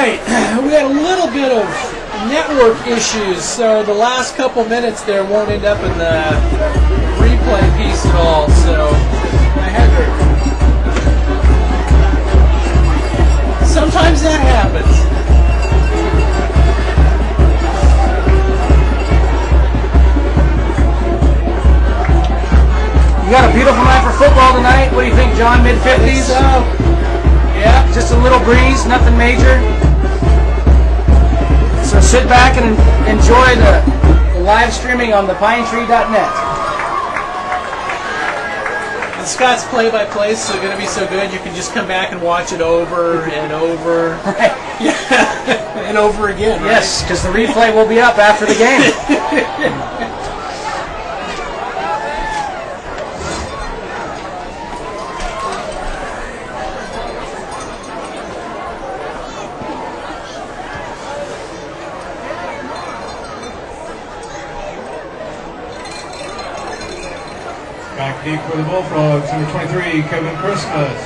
right, we had a little bit of network issues, so the last couple minutes there won't end up in the replay piece at all, so I had to... Sometimes that happens. You got a beautiful night for football tonight. What do you think, John? Mid-50s? Yeah, just a little breeze, nothing major. So sit back and enjoy the live streaming on thepinetree.net. And Scott's play-by-play is going to be so good you can just come back and watch it over and over. Right. Yeah. And over again. Right? Yes, because the replay will be up after the game. Back deep for the Bullfrogs, number 23, Kevin Christmas.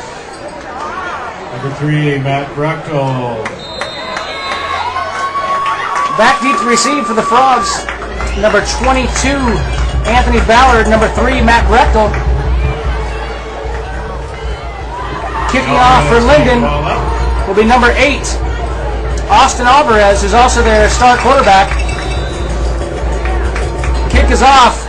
Number 3, Matt Brechtel. Back deep to receive for the Frogs, number 22, Anthony Ballard. Number 3, Matt Brechtel. Kicking off for Linden will be number 8, Austin Alvarez, who's also their star quarterback. Kick is off.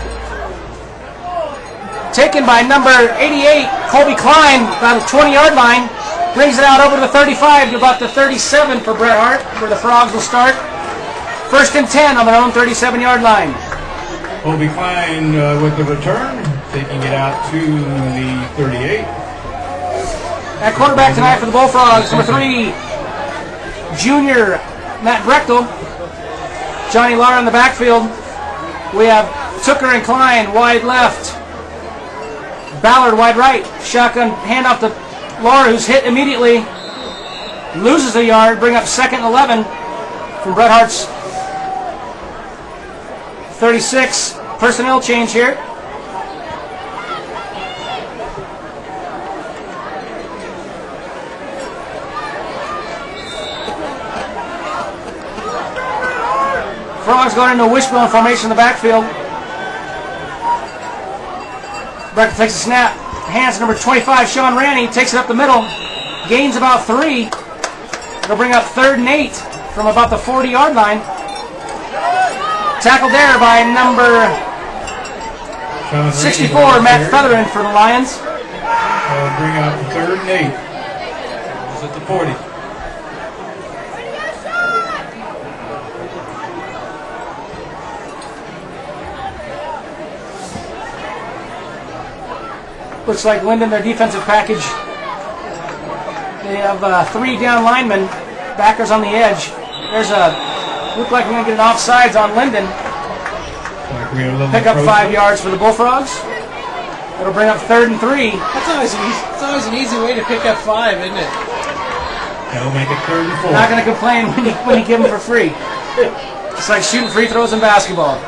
Taken by number 88, Colby Klein, about the 20-yard line. Brings it out over to the 35 to about the 37 for Bret Hart, where the Frogs will start. 1st and 10 on their own 37-yard line. Colby Klein with the return, taking it out to the 38. At quarterback tonight for the Bullfrogs, number 3, junior Matt Brechtel. Johnny Lara in the backfield. We have Tooker and Klein wide left. Ballard wide right. Shotgun handoff to Laura, who's hit immediately. Loses a yard. Bring up 2nd and 11 from Bret Hart's 36. Personnel change here. Frogs going into a wishbone formation in the backfield. Brechtel takes a snap. Hands number 25, Sean Ranney. Takes it up the middle. Gains about 3. It'll bring up 3rd and 8 from about the 40-yard line. Tackled there by number 64, Matt Featherin for the Lions. Bring up 3rd and 8. It's at the 40. Looks like Linden, their defensive package. They have 3 down linemen, backers on the edge. There's look like we're going to get an offsides on Linden. Pick up 5 yards for the Bullfrogs. It'll bring up 3rd and 3. That's always an easy way to pick up 5, isn't it? That'll make it 3rd and 4. Not going to complain when you give them for free. It's like shooting free throws in basketball.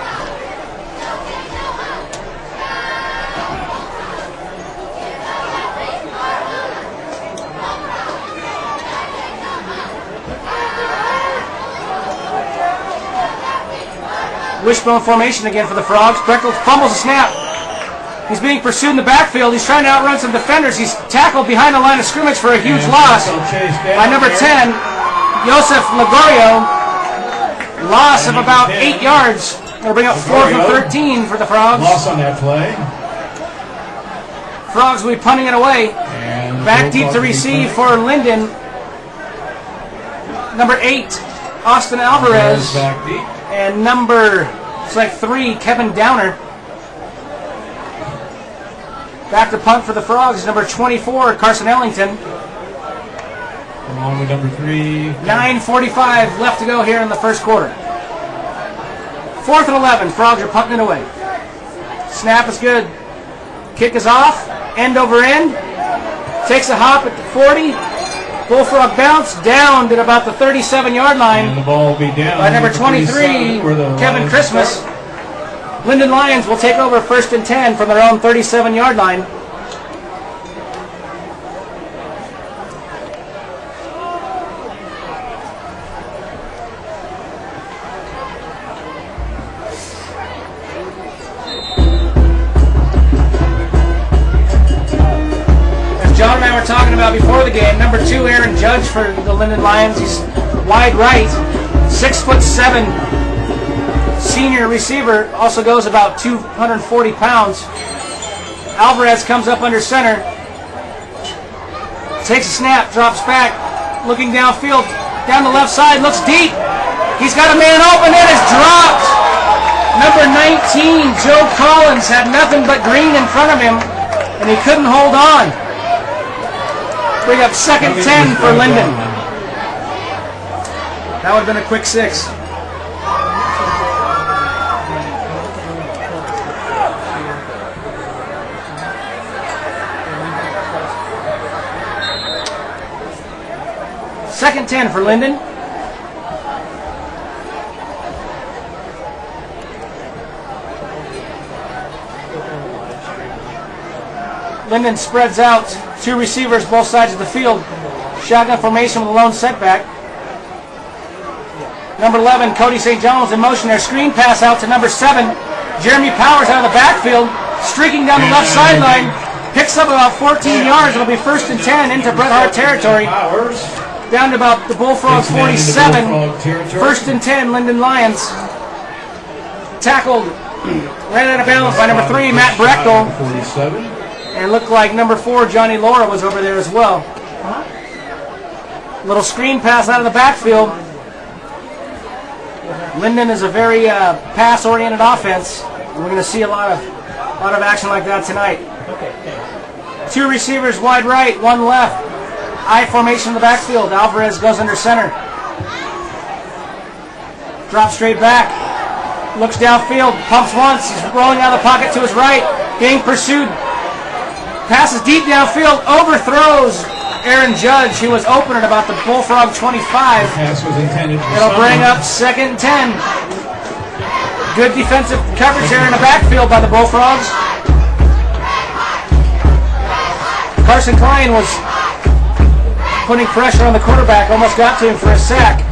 Wishbone formation again for the Frogs. Brechtel fumbles a snap. He's being pursued in the backfield. He's trying to outrun some defenders. He's tackled behind the line of scrimmage for a huge loss by number 10, Joseph Lagorio. Loss of about 8 yards. It'll bring up 4th and 13 for the Frogs. Loss on that play. Frogs will be punting it away. Back deep to receive for Linden. Number 8, Austin Alvarez. Back deep. And number, it's like 3, Kevin Downer. Back to punt for the Frogs, number 24, Carson Ellington. Along with number 3. 9:45 left to go here in the first quarter. 4th and 11, Frogs are punting it away. Snap is good. Kick is off, end over end. Takes a hop at the 40. Bullfrog bounce down to about the 37-yard line. And the ball will be down by number 23, Kevin Christmas. Linden Lions will take over 1st and 10 from their own 37-yard line. talking about before the game. Number 2, Aaron Judge for the Linden Lions. He's wide right, 6'7", senior receiver. Also goes about 240 pounds. Alvarez comes up under center. Takes a snap, drops back, looking downfield, down the left side, looks deep. He's got a man open, it is dropped. Number 19, Joe Collins, had nothing but green in front of him, and he couldn't hold on. Bring up 2nd 10 for Linden. That would have been a quick 6. Second 10 for Linden. Linden spreads out, 2 receivers both sides of the field. Shotgun formation with a lone setback. Number 11, Cody St. John's in motion there. Screen pass out to number 7, Jeremy Powers out of the backfield, streaking down the left sideline. Picks up about 14 yards. It'll be 1st and 10 into Bret Hart territory. Down to about the Bullfrog 47. 1st and 10, Linden Lions. Tackled, ran out of bounds by number 3, Matt Brechtel. 47. And looked like number 4, Johnny Laura, was over there as well. Little screen pass out of the backfield. Linden is a very pass-oriented offense. We're going to see a lot of action like that tonight. 2 receivers wide right, 1 left. I formation in the backfield. Alvarez goes under center. Drops straight back. Looks downfield. Pumps once. He's rolling out of the pocket to his right. Being pursued. Passes deep downfield. Overthrows Aaron Judge, who was open at about the Bullfrog 25. Pass was intended for It'll bring up 2nd and 10. Good defensive coverage there in the backfield by the Bullfrogs. Carson Klein was putting pressure on the quarterback, almost got to him for a sack.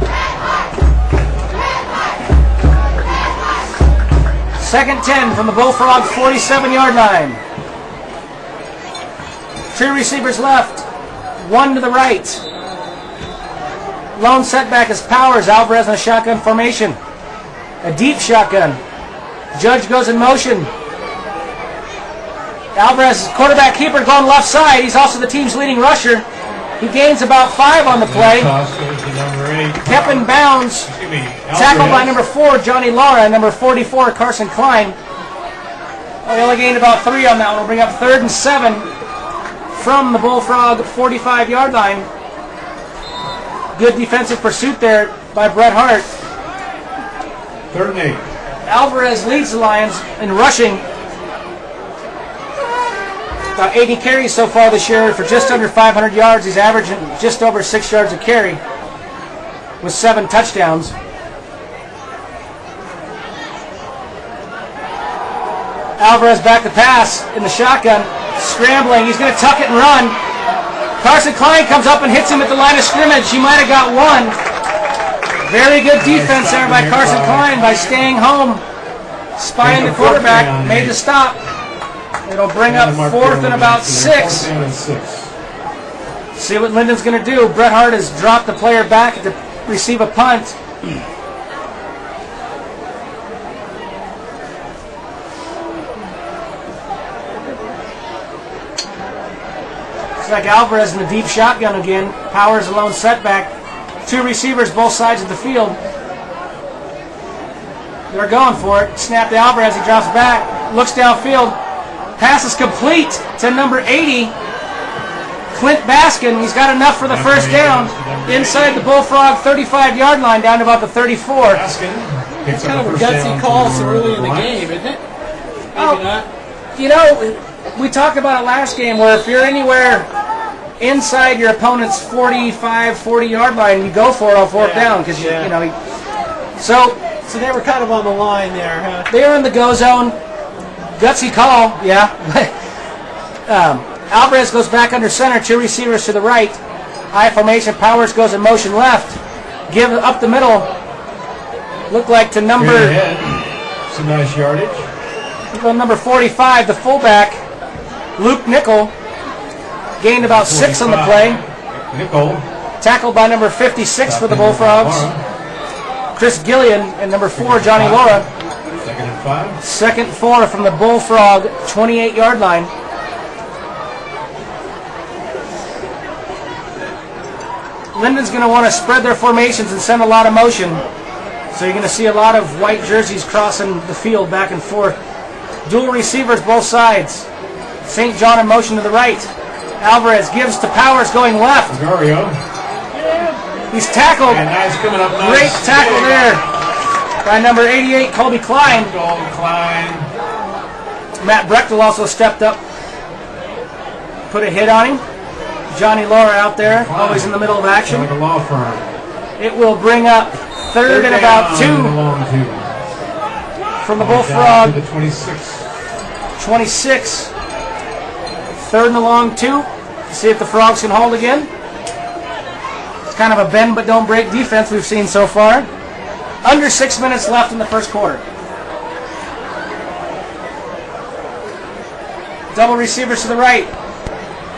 2nd 10 from the Bullfrog 47-yard line. 2 receivers left, 1 to the right. Lone setback is Powers. Alvarez in a shotgun formation. A deep shotgun. Judge goes in motion. Alvarez, quarterback keeper, going left side. He's also the team's leading rusher. He gains about 5 on the play. Kept in bounds. Tackled by number 4, Johnny Laura, and number 44, Carson Klein. Oh, he only gained about 3 on that one. We'll bring up 3rd and 7 from the Bullfrog 45-yard line. Good defensive pursuit there by Bret Hart. 3rd and 8. Alvarez leads the Lions in rushing. About 80 carries so far this year for just under 500 yards. He's averaging just over 6 yards a carry with 7 touchdowns. Alvarez back to pass in the shotgun. Scrambling. He's going to tuck it and run. Carson Klein comes up and hits him at the line of scrimmage. He might have got 1. Very good defense there by Carson Klein by staying home. Spying the quarterback. Made the stop. It'll bring up 4th and about 6. See what Linden's going to do. Bret Hart has dropped the player back to receive a punt. Looks like Alvarez in the deep shotgun again. Powers alone setback. 2 receivers both sides of the field. They're going for it. Snap to Alvarez. He drops back. Looks downfield. Pass is complete to number 80, Clint Baskin. He's got enough for the first down inside the Bullfrog 35-yard line down to about the 34. It's kind of a gutsy call so early in the game, isn't it? Maybe not. You know, we talked about it last game where if you're anywhere inside your opponent's 45, 40-yard line, you go for it on 4th down because you know. So they were kind of on the line there, huh? They were in the go zone. Gutsy call, yeah. Alvarez goes back under center, 2 receivers to the right. I formation, Powers goes in motion left. Give up the middle. Look like to number... Some nice yardage. Number 45, the fullback, Luke Nickel. gained about 6 on the play. Nickel. Tackled by number 56 for the Bullfrogs, Chris Gillian, and number 4, Johnny Laura. 2nd and 5. 2nd 4 from the Bullfrog 28-yard line. Linden's going to want to spread their formations and send a lot of motion. So you're going to see a lot of white jerseys crossing the field back and forth. Dual receivers both sides. St. John in motion to the right. Alvarez gives to Powers going left. Gregorio. He's tackled. And nice coming up. Nice. Great tackle there by number 88, Colby Klein. Colby Klein. Matt Brechtel also stepped up, put a hit on him. Johnny Laura out there, always in the middle of action. Like a law firm. It will bring up third and about 2 from the Bullfrog. The 26. 26. 3rd and a long 2. See if the Frogs can hold again. It's kind of a bend but don't break defense we've seen so far. Under 6 minutes left in the first quarter. Double receivers to the right.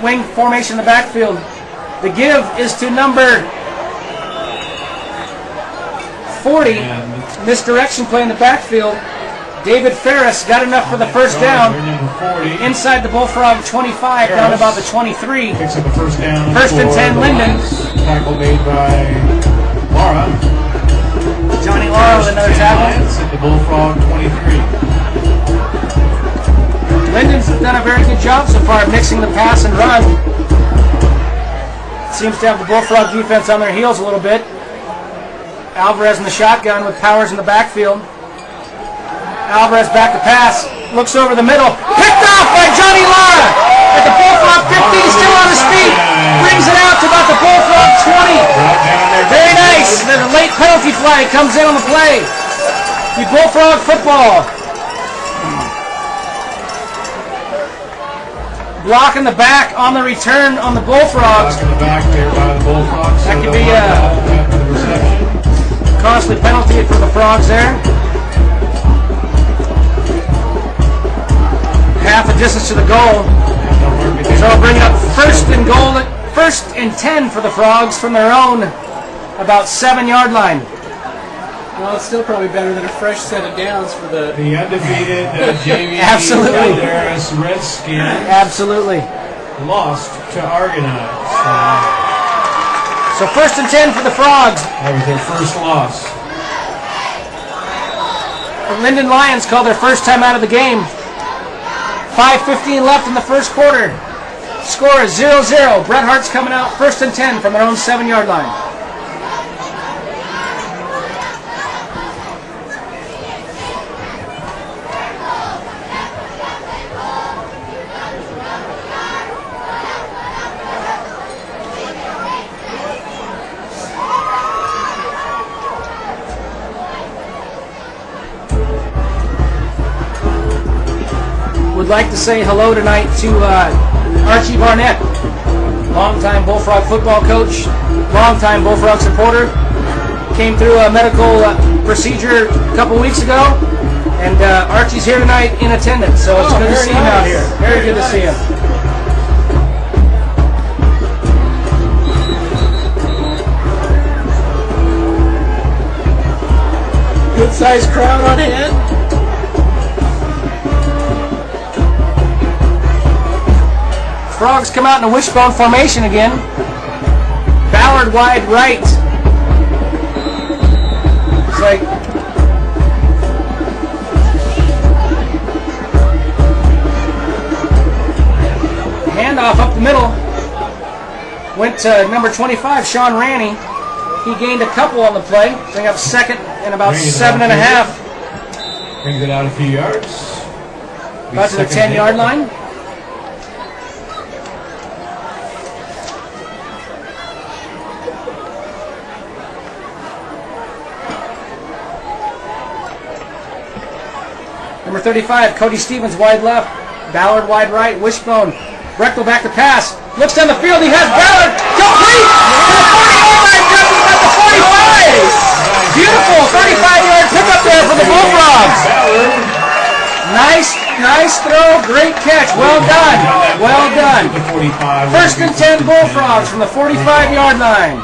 Wing formation in the backfield. The give is to number 40. Misdirection play in the backfield. David Ferris got enough for the first down. Inside the Bullfrog 25, down about the 23. Picks up the first down. 1st and 10, Linden. Tackle made by Laura. Johnny Laura with another tackle. At the Bullfrog 23. Linden's done a very good job so far mixing the pass and run. Seems to have the Bullfrog defense on their heels a little bit. Alvarez in the shotgun with Powers in the backfield. Alvarez back to pass. Looks over the middle. Picked off by Johnny Laura at the Bullfrog 50. Still on his feet. Brings it out to about the Bullfrog 20. Very nice. There's a late penalty flag comes in on the play. The Bullfrog football. Block in the back on the return on the Bullfrogs. Block in the back there by the Bullfrogs. That could be a costly penalty for the Frogs there. Half a distance to the goal. So I'll bring up 1st and goal, 1st and 10 for the Frogs from their own about 7-yard line. Well, it's still probably better than a fresh set of downs for the undefeated JV Absolutely. Banderas Redskins. Absolutely. Lost to Argonauts. So 1st and 10 for the Frogs. That was their first loss. The Linden Lions called their first time out of the game. 5:15 left in the first quarter. Score is 0-0. Bret Hart's coming out 1st and 10 from their own 7-yard line. Would like to say hello tonight to Archie Barnett, longtime Bullfrog football coach, longtime Bullfrog supporter. Came through a medical procedure a couple weeks ago, and Archie's here tonight in attendance, so it's good to see him out here. Very good to see him. good sized crowd on hand. Frogs come out in a wishbone formation again. Ballard wide right. It's like handoff up the middle. Went to number 25, Sean Ranney. He gained a couple on the play. Bring up second and about 7.5. Brings it out a few yards. About to the 10-yard line. Number 35, Cody Stevens, wide left. Ballard, wide right. Wishbone. Brechtel back to pass. Looks down the field. He has Ballard. Complete! To the 40-yard line. Brechtel's at the 45. Beautiful 35-yard pickup there for the Bullfrogs. Nice Nice throw, great catch. Well done. Well done. 1st and 10 Bullfrogs from the 45-yard line.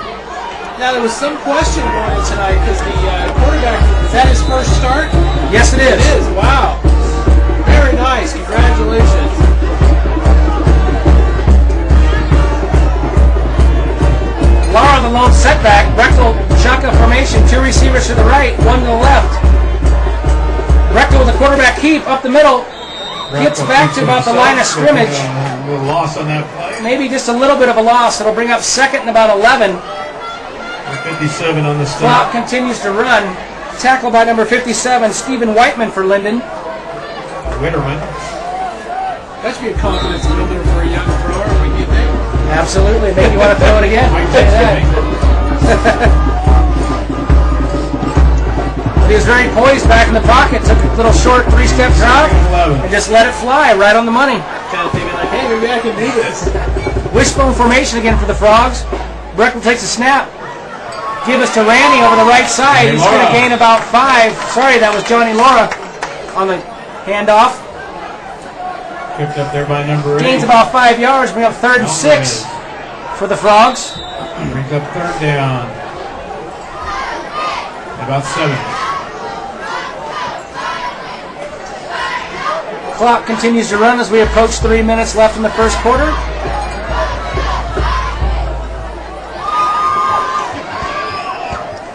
Now, there was some question going in tonight because the quarterback, is that his first start? Yes, it is. It is, wow. Very nice, congratulations. Laura, the lone setback. Brechtel, shotgun formation. 2 receivers to the right, 1 to the left. Brechtel with the quarterback keep up the middle. Gets back to about the line of scrimmage. A little loss on that play. Maybe just a little bit of a loss. It'll bring up 2nd and about 11. 57 on the Clock stop. continues to run. Tackled by number 57, Stephen Whiteman for Linden. Witterman. That should be a confidence builder for a young thrower, wouldn't you think? Absolutely. Make you want to throw it again. Mike Say that. Dixon. But he was very poised back in the pocket. Took a little short 3-step drop 11. and just let it fly right on the money. Kind of thinking like, hey, maybe I can do this. Wishbone formation again for the Frogs. Brechtel takes a snap. Give us to Randy over the right side. He's going to gain about 5. Sorry, that was Johnny Laura on the handoff. Picked up there by number 8. Gains about 5 yards. Bring up 3rd and 6 for the Frogs. Brings up 3rd down. About 7. Clock continues to run as we approach 3 minutes left in the first quarter.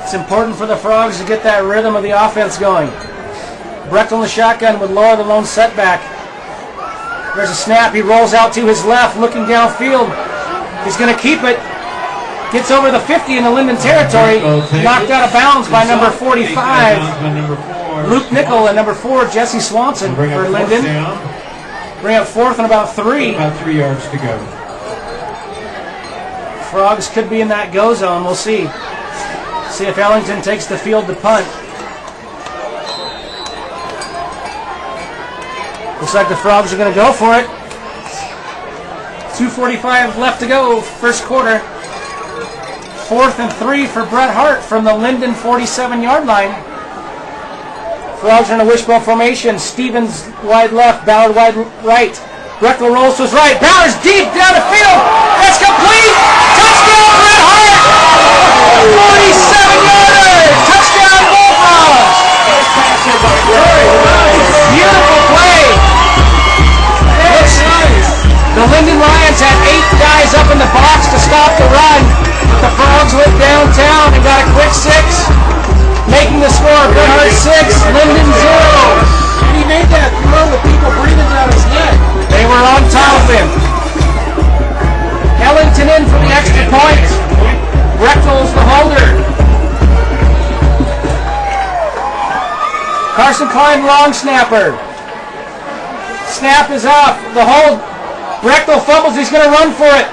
It's important for the Frogs to get that rhythm of the offense going. Brechtel in the shotgun with Laura the lone setback. There's a snap. He rolls out to his left, looking downfield. He's going to keep it. Gets over the 50 in the Linden territory. Knocked out of bounds by number 45. Luke Nickel and number 4, Jesse Swanson for Linden. Bring up 4th and about 3. About 3 yards to go. Frogs could be in that go zone. We'll see. See if Ellington takes the field to punt. Looks like the Frogs are going to go for it. 2:45 left to go, first quarter. 4th and 3 for Bret Hart from the Linden 47-yard line. Frogs are in a wishbone formation. Stevens wide left, Ballard wide right. Brechtel rolls to his right. Ballard's deep down the field. That's complete. Touchdown, Bret Hart. 47-yarder. Touchdown, Bullfrogs. Beautiful play. The Linden Lions had 8 guys up in the box to stop the run. The Frogs went downtown and got a quick 6. Making the score, Bret Hart 6, Linden 0. And he made that throw with people breathing down his neck. They were on top of him. Ellington in for the extra point. Brechtel's the holder. Carson Klein, long snapper. Snap is off. The hold. Brechtel fumbles. He's going to run for it.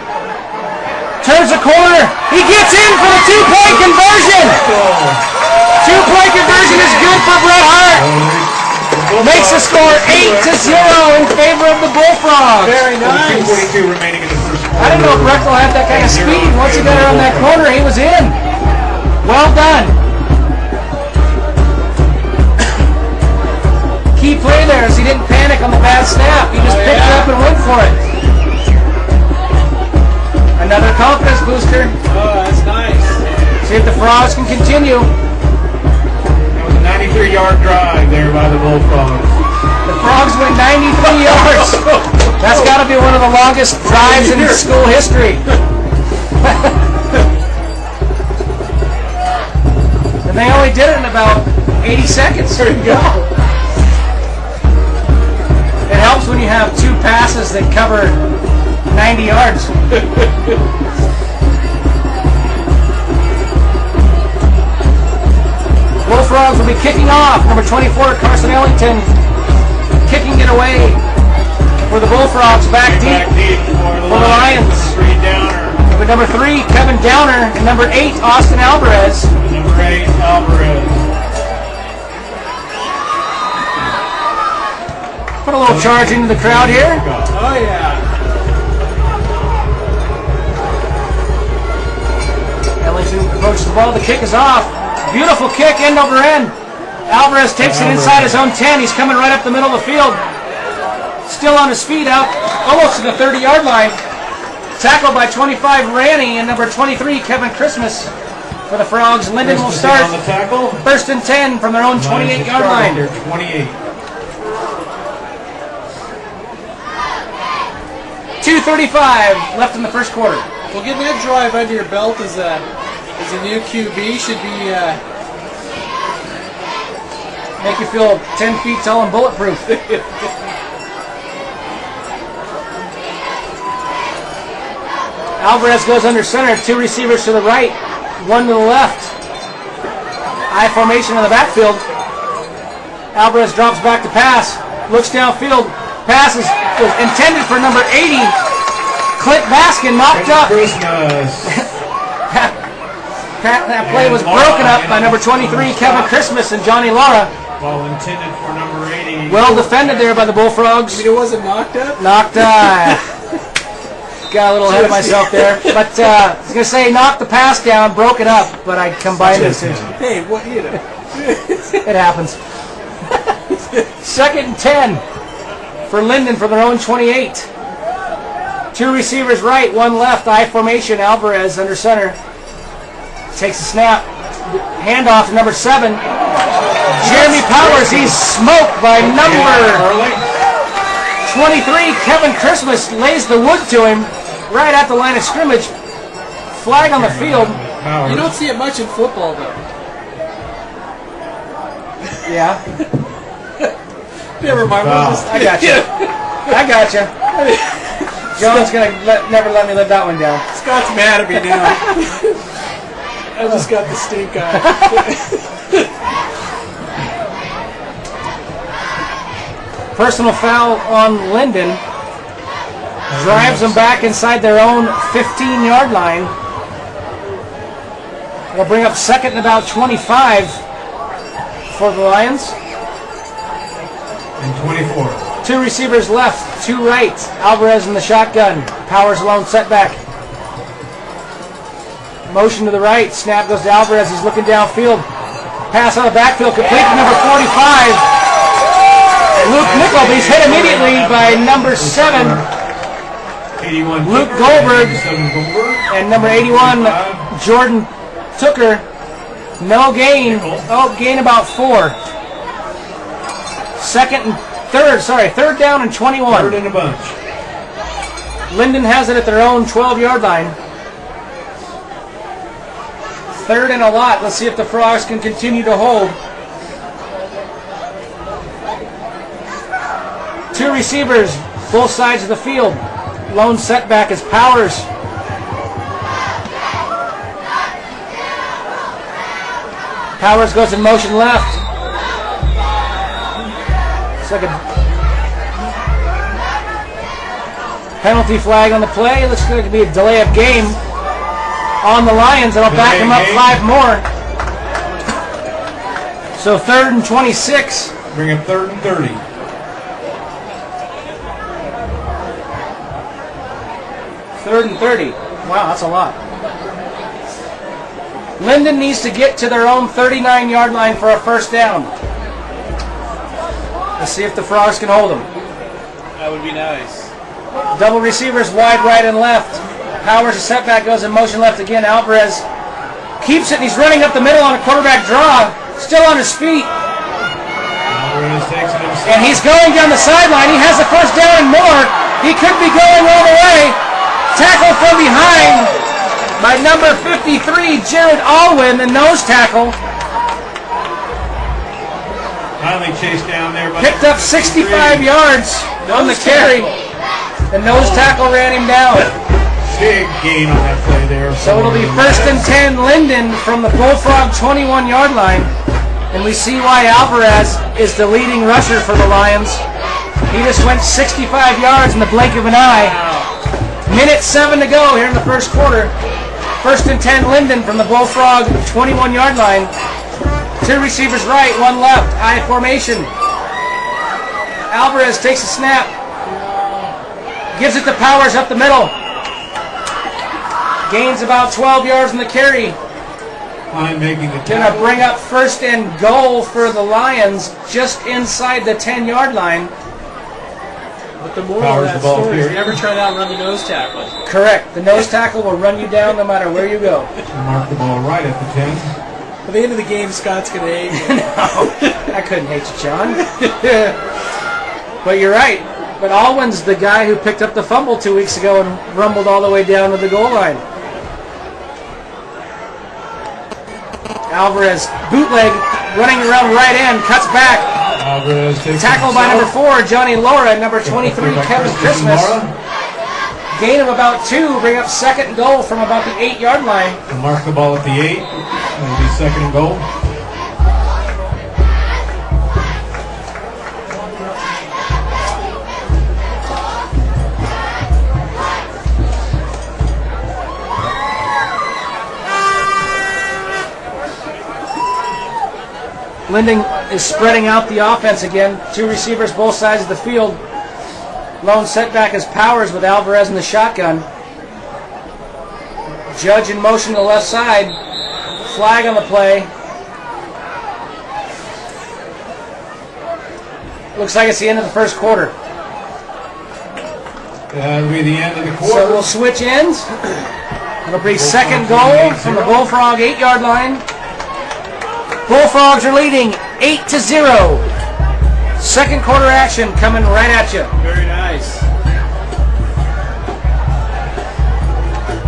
Turns the corner. He gets in for the 2-point conversion. 2-point conversion is good for Bret Hart. Makes the score 8-0 in favor of the Bullfrogs. Very nice. 2:42 remaining in the first quarter. I didn't know Brechtel had that kind of speed. Once he got around that corner, he was in. Well done. Key play there is he didn't panic on the bad snap. He just picked it up and went for it. Another confidence booster. Oh, that's nice. See if the Frogs can continue. That was a 93-yard drive there by the Bullfrogs. The Frogs went 93 yards. That's got to be one of the longest drives in school history. And they only did it in about 80 seconds. There you go. It helps when you have 2 passes that cover 90 yards. Bullfrogs will be kicking off. Number 24, Carson Ellington, kicking it away for the Bullfrogs. Back deep for the Lions. Number 3, Kevin Downer, and number 8, Austin Alvarez. Number 8, Alvarez. Put a little charge into the crowd here. Oh, yeah. Ellington approaches the ball. The kick is off. Beautiful kick, end over end. Alvarez takes it inside his own 10. He's coming right up the middle of the field. still on his feet out almost to the 30-yard line. Tackled by 25 Ranny and number 23 Kevin Christmas for the Frogs. Linden will start on the tackle. 1st and 10 from their own 28-yard line. They're 28. 2:35 left in the first quarter. Well, getting that drive under your belt as a new QB should be Make you feel 10 feet tall and bulletproof. Alvarez goes under center. 2 receivers to the right, 1 to the left. I formation in the backfield. Alvarez drops back to pass. Looks downfield. Pass was intended for number 80. Clint Baskin knocked up. That play was broken up by number 23 Kevin Christmas and Johnny Lara. Ball intended for number 80. Well defended there by the Bullfrogs. it wasn't knocked up. Got a little ahead of myself there. But I was going to say knocked the pass down, broke it up, but I combined it. Hey, what you know? It happens. 2nd and 10 for Linden from their own 28. 2 receivers right, 1 left. I formation. Alvarez under center. Takes a snap. Handoff to number 7. Jeremy Powers. He's smoked by number 23. Kevin Christmas lays the wood to him right at the line of scrimmage. Flag on the field. You don't see it much in football, though. Yeah. Never mind. I got you. I got you. John's gonna never let me live that one down. Scott's mad at me now. I just got the stink eye. Personal foul on Linden. Drives them back inside their own 15-yard line. They'll bring up 2nd and about 25 for the Lions. And 24. 2 receivers left, 2 right. Alvarez in the shotgun. Powers alone setback. Motion to the right. Snap goes to Alvarez. He's looking downfield. Pass on the backfield. Complete to number 45. Luke Nickel. He's hit immediately by number 7. 81. Luke Goldberg. 87 Goldberg. And number 81, Jordan Tooker. No gain. Oh, gain about 4. 3rd down and 21. 3rd in a bunch. Linden has it at their own 12-yard line. 3rd and a lot. Let's see if the Frogs can continue to hold. 2 receivers, both sides of the field. Lone setback is Powers. Powers goes in motion left. Second penalty flag on the play. Looks like it could be a delay of game on the Lions. That'll back them up 5 more. So 3rd and 26. Bring up 3rd and 30. 3rd and 30. Wow, that's a lot. Linden needs to get to their own 39-yard line for a 1st down. Let's see if the Frogs can hold them. That would be nice. Double receivers wide right and left. Powers, a setback, goes in motion left again. Alvarez keeps it, and he's running up the middle on a quarterback draw. Still on his feet. Alvarez takes it himself. And he's going down the sideline. He has the 1st down and more. He could be going all the way. Tackle from behind by number 53, Jared Alwyn, the nose tackle. Finally chased down there. By Picked up 65 yards on the carry. The nose tackle ran him down. Big gain on that play there. So it'll be 1st and 10 Linden from the Bullfrog 21-yard line. And we see why Alvarez is the leading rusher for the Lions. He just went 65 yards in the blink of an eye. Minute 7 to go here in the first quarter. 1st and 10 Linden from the Bullfrog 21-yard line. 2 receivers right, 1 left. I formation. Alvarez takes a snap. Gives it to Powers up the middle. Gains about 12 yards in the carry. Line making the Gonna bring up 1st and goal for the Lions just inside the 10-yard line. But the moral Powers of that the ball story is carrier. never try to outrun the nose tackle. Correct. The nose tackle will run you down no matter where you go. Mark the ball right at the 10. At the end of the game, Scott's going to hate you. No, I couldn't hate you, John. But you're right. But Alwyn's the guy who picked up the fumble 2 weeks ago and rumbled all the way down to the goal line. Alvarez, bootleg, running around right end, cuts back. Alvarez takes Tackle by number 4, Johnny Laura, number 23, Kevin Christmas. Gain of about 2, bring up second and goal from about the 8-yard line. And mark the ball at the 8. It'll be second and goal. Linden is spreading out the offense again. 2 receivers both sides of the field. Lone setback is Powers with Alvarez in the shotgun. Judge in motion to the left side. Flag on the play. Looks like it's the end of the first quarter. That'll be the end of the quarter. So we'll switch ends. It'll be second goal from the Bullfrog 8-yard line. Bullfrogs are leading 8-0. Second quarter action coming right at you. Very nice.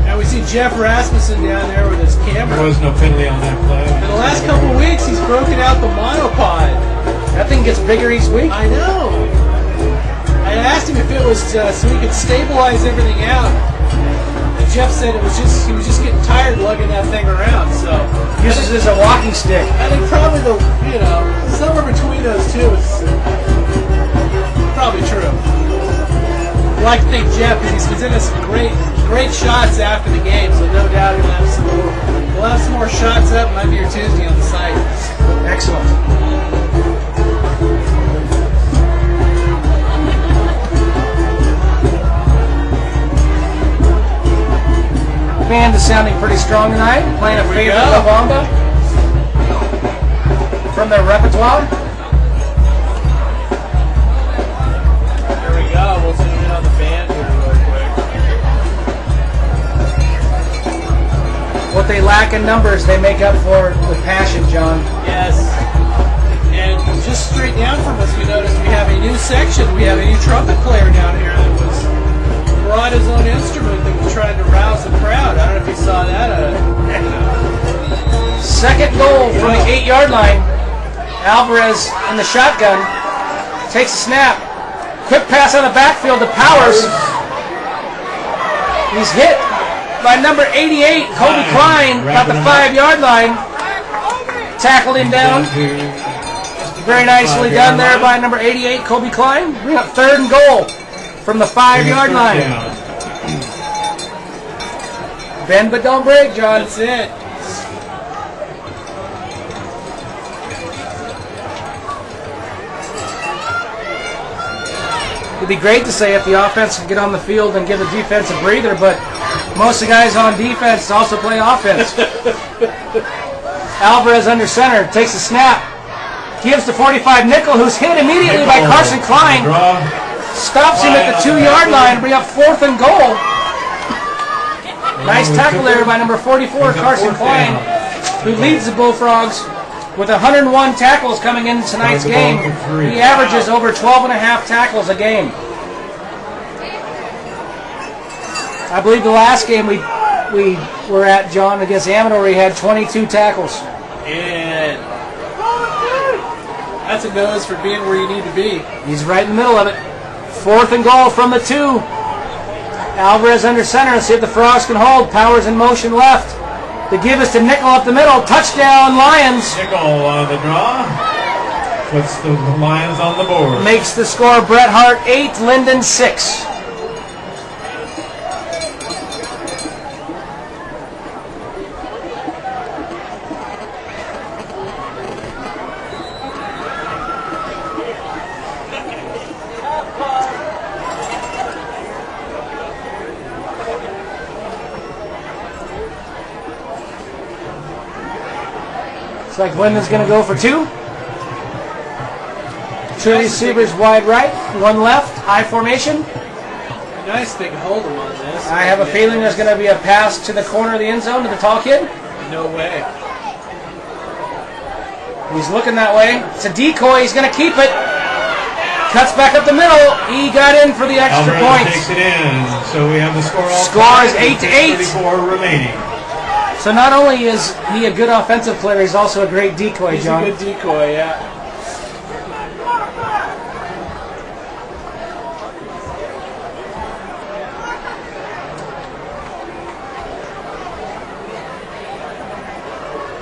Now we see Jeff Rasmussen down there with his There camera. was no penalty on that play. In the last couple of weeks, he's broken out the monopod. That thing gets bigger each week. I know. I asked him if it was so he could stabilize everything out. And Jeff said he was just getting tired lugging that thing around. So Uses it as a walking stick. I think probably somewhere between those two is probably true. I'd like to thank Jeff because he's presented some great shots after the game, so no doubt we'll have some more shots up Monday or Tuesday on the site. Excellent. Band is sounding pretty strong tonight. Playing a There we favorite go. La Bamba from their repertoire. There we go. We'll zoom in on the band here real quick. What they lack in numbers, they make up for with passion, John. Yes. And just straight down from us, we noticed we have a new section. We have a new trumpet player down here that brought his own instrument that was trying to rouse the crowd. I don't know if you saw that. Second goal from the 8-yard line. Alvarez in the shotgun. Takes a snap. Quick pass on the backfield to Powers. He's hit by number 88, Kobe Klein, about the 5-yard line. Tackled him down. Very nicely done there by number 88, Kobe Klein. Bring up third and goal from the 5-yard line. Bend but don't break, John. That's it. It'd be great to say if the offense could get on the field and give the defense a breather, but most of the guys on defense also play offense. Alvarez under center, takes a snap, gives to 45 Nickel, who's hit immediately by Carson Klein. Stops him at the 2-yard line to bring up fourth and goal. Nice tackle there by number 44, Carson Klein, who leads the Bullfrogs with 101 tackles coming into tonight's game. He averages over 12.5 tackles a game. I believe the last game we were at, John, against Amador, he had 22 tackles. And that's a nose for being where you need to be. He's right in the middle of it. Fourth and goal from the 2. Alvarez under center. Let's see if the Frogs can hold. Powers in motion left. The give is to Nickel up the middle. Touchdown, Lions. Nickel on the draw. Puts the Lions on the board. Makes the score Bret Hart 8, Linden 6. Looks like Linden's going to go for 2. Two receivers wide right, one left, I formation. Nice they can hold him on this. I have a feeling there's going to be a pass to the corner of the end zone to the tall kid. No way. He's looking that way. It's a decoy. He's going to keep it. Cuts back up the middle. He got in for the extra point. Takes it in. So we have the score all Score is 8-8. 34 remaining. So not only is he a good offensive player, he's also a great decoy, He's John. a good decoy, yeah.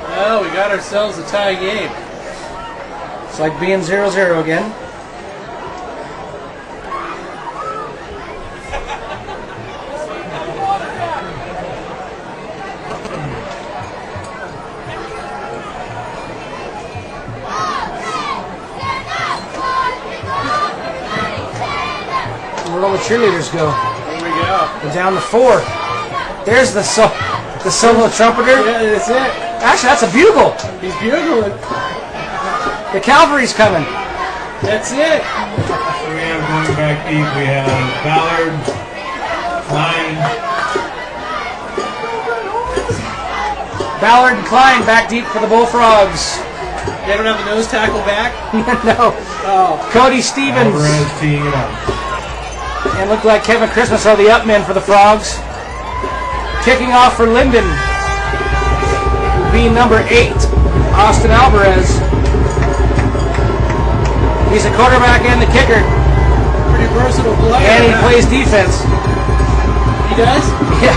Well, we got ourselves a tie game. It's like being 0-0 again. Where'd all the cheerleaders go? Here we go. They're down to 4. There's the solo trumpeter. Yeah, that's it. Actually, that's a bugle. He's bugling. The cavalry's coming. That's it. So we have going back deep. We have Ballard, Klein. Ballard and Klein back deep for the Bullfrogs. They don't have the nose tackle back? No. Oh. Cody Stevens. Alvarez teeing it up. And looked like Kevin Christmas are the up men for the Frogs. Kicking off for Linden will be number 8, Austin Alvarez. He's a quarterback and the kicker. Pretty versatile player. And he plays defense. He does? Yeah.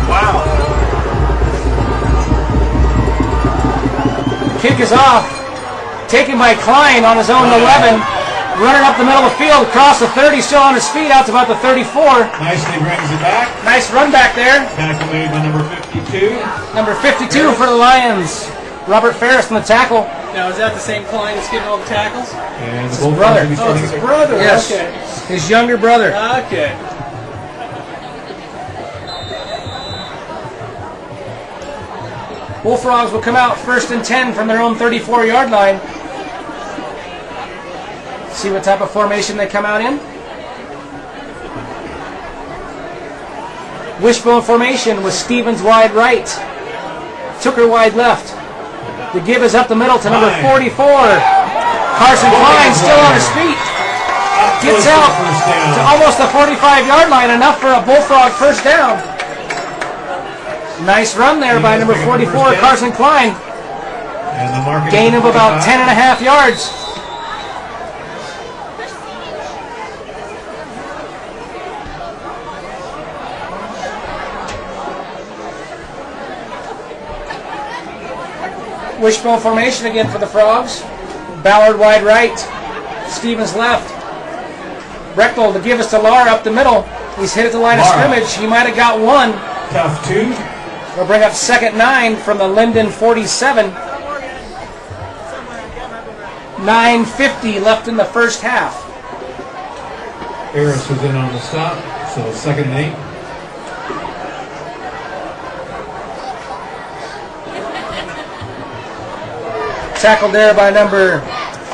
Wow. Kick is off. Taken by Klein on his own 11. Running up the middle of the field, across the 30, still on his feet, out to about the 34. Nicely brings it back. Nice run back there. Tackle made by number 52. Number 52 for the Lions. Robert Ferris on the tackle. Now, is that the same Klein that's getting all the tackles? And It's the his Bullfrogs brother. will be Oh, starting it's his their- brother. Yes. Okay. His younger brother. Okay. Bullfrogs will come out 1st and 10 from their own 34-yard line. See what type of formation they come out in. Wishbone formation with Stevens wide right. Tooker wide left. The give is up the middle to number 44. Carson Klein still on his feet. Gets out to almost the 45-yard line, enough for a Bullfrog first down. Nice run there by number 44, Carson Klein. And the market Gain of about 10 and a half yards. Wishbone formation again for the Frogs. Ballard wide right. Stevens left. Brechtel to give us to Lara up the middle. He's hit at the line of scrimmage. He might have got one. Tough 2. We'll bring up 2nd 9 from the Linden 47. 9:50 left in the first half. Harris was in on the stop. So 2nd and 8. Tackled there by number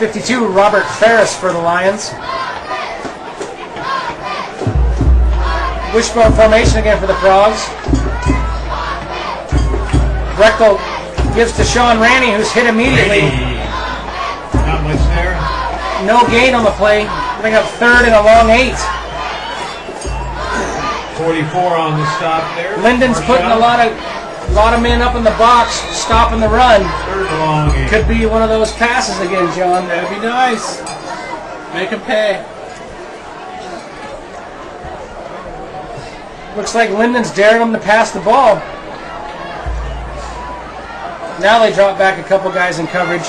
52, Robert Ferris for the Lions. Wishbone formation again for the Frogs. Brechtel gives to Sean Ranny, who's hit immediately. Not much there. No gain on the play. Bring up 3rd and a long 8. 44 on the stop there. Linden's First putting down. a lot of men up in the box, stopping the run. 3rd and long 8. Could be one of those passes again, John. That'd be nice. Make him pay. Looks like Linden's daring them to pass the ball. Now they drop back a couple guys in coverage.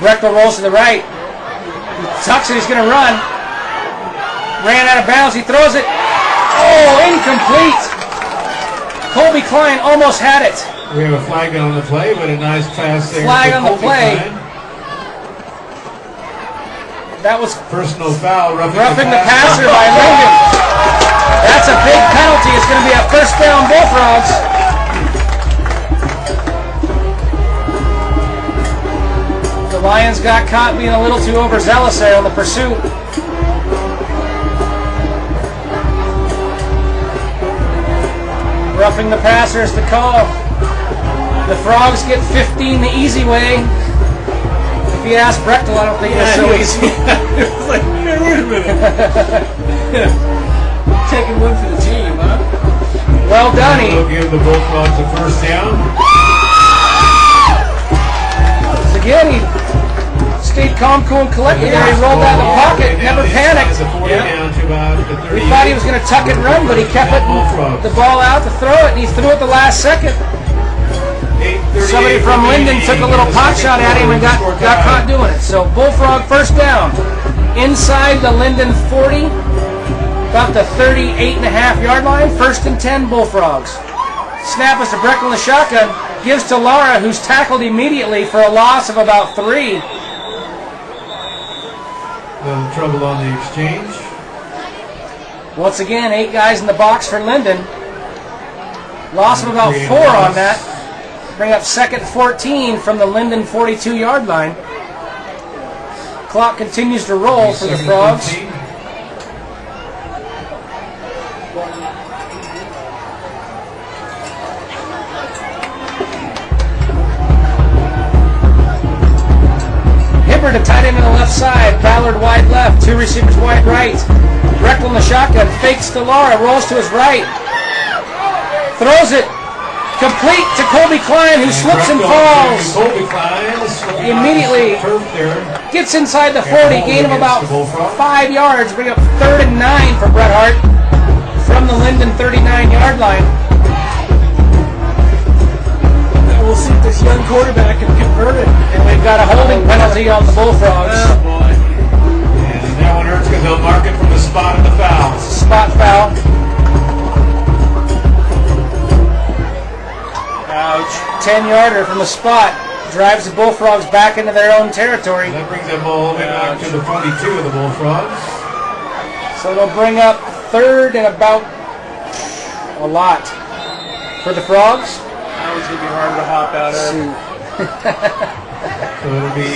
Brechtel rolls to the right. He tucks it, he's going to run. Ran out of bounds, he throws it. Oh, incomplete. Colby Klein almost had it. We have a flag on the play, but a nice pass there. Flag to on the Colby play. Klein. That was Personal foul, roughing the passer by Linden. That's a big penalty. It's going to be a first down Bullfrogs. Lions got caught being a little too overzealous there on the pursuit. Roughing the passer is the call. The Frogs get 15 the easy way. If you ask Brechtel, I don't think it's so easy. It was like, hey, wait a minute. Taking one for the team, huh? Well done, We'll give the Bullfrogs a first down. Again, he stayed calm, cool, and collected there. He rolled out of the pocket, never panicked. We thought he was going to tuck and run, but he kept it, the ball out to throw it, and he threw it the last second. Somebody from Linden took a little pot shot at him and got caught doing it. So Bullfrog first down. Inside the Linden 40, about the 38.5-yard line. 1st and 10 Bullfrogs. Snap is to Brechtel in the shotgun. Gives to Lara, who's tackled immediately for a loss of about 3. Little trouble on the exchange. Once again, 8 guys in the box for Linden. Loss of about 4 on that. Bring up 2nd and 14 from the Linden 42-yard line. Clock continues to roll for the Frogs. Hibbert, a tight end on the left side. Ballard wide left. 2 receivers wide right. Brechtel in the shotgun. Fakes to Lara. Rolls to his right. Throws it. Complete to Colby Klein, who slips and falls. Immediately gets inside the 40, gain of about 5 yards. Bring up 3rd and 9 for Bret Hart from the Linden 39-yard line. We'll see if this young quarterback can convert it. And we've got a holding penalty on the Bullfrogs. Oh, boy. And that one hurts because they'll mark it from the spot of the foul. Spot foul. Ouch. 10-yarder from the spot. Drives the Bullfrogs back into their own territory. That brings them all the way back to the 42 of the Bullfrogs. So it'll bring up 3rd and about a lot for the Frogs. That was going to be hard to hop out of. So it'll be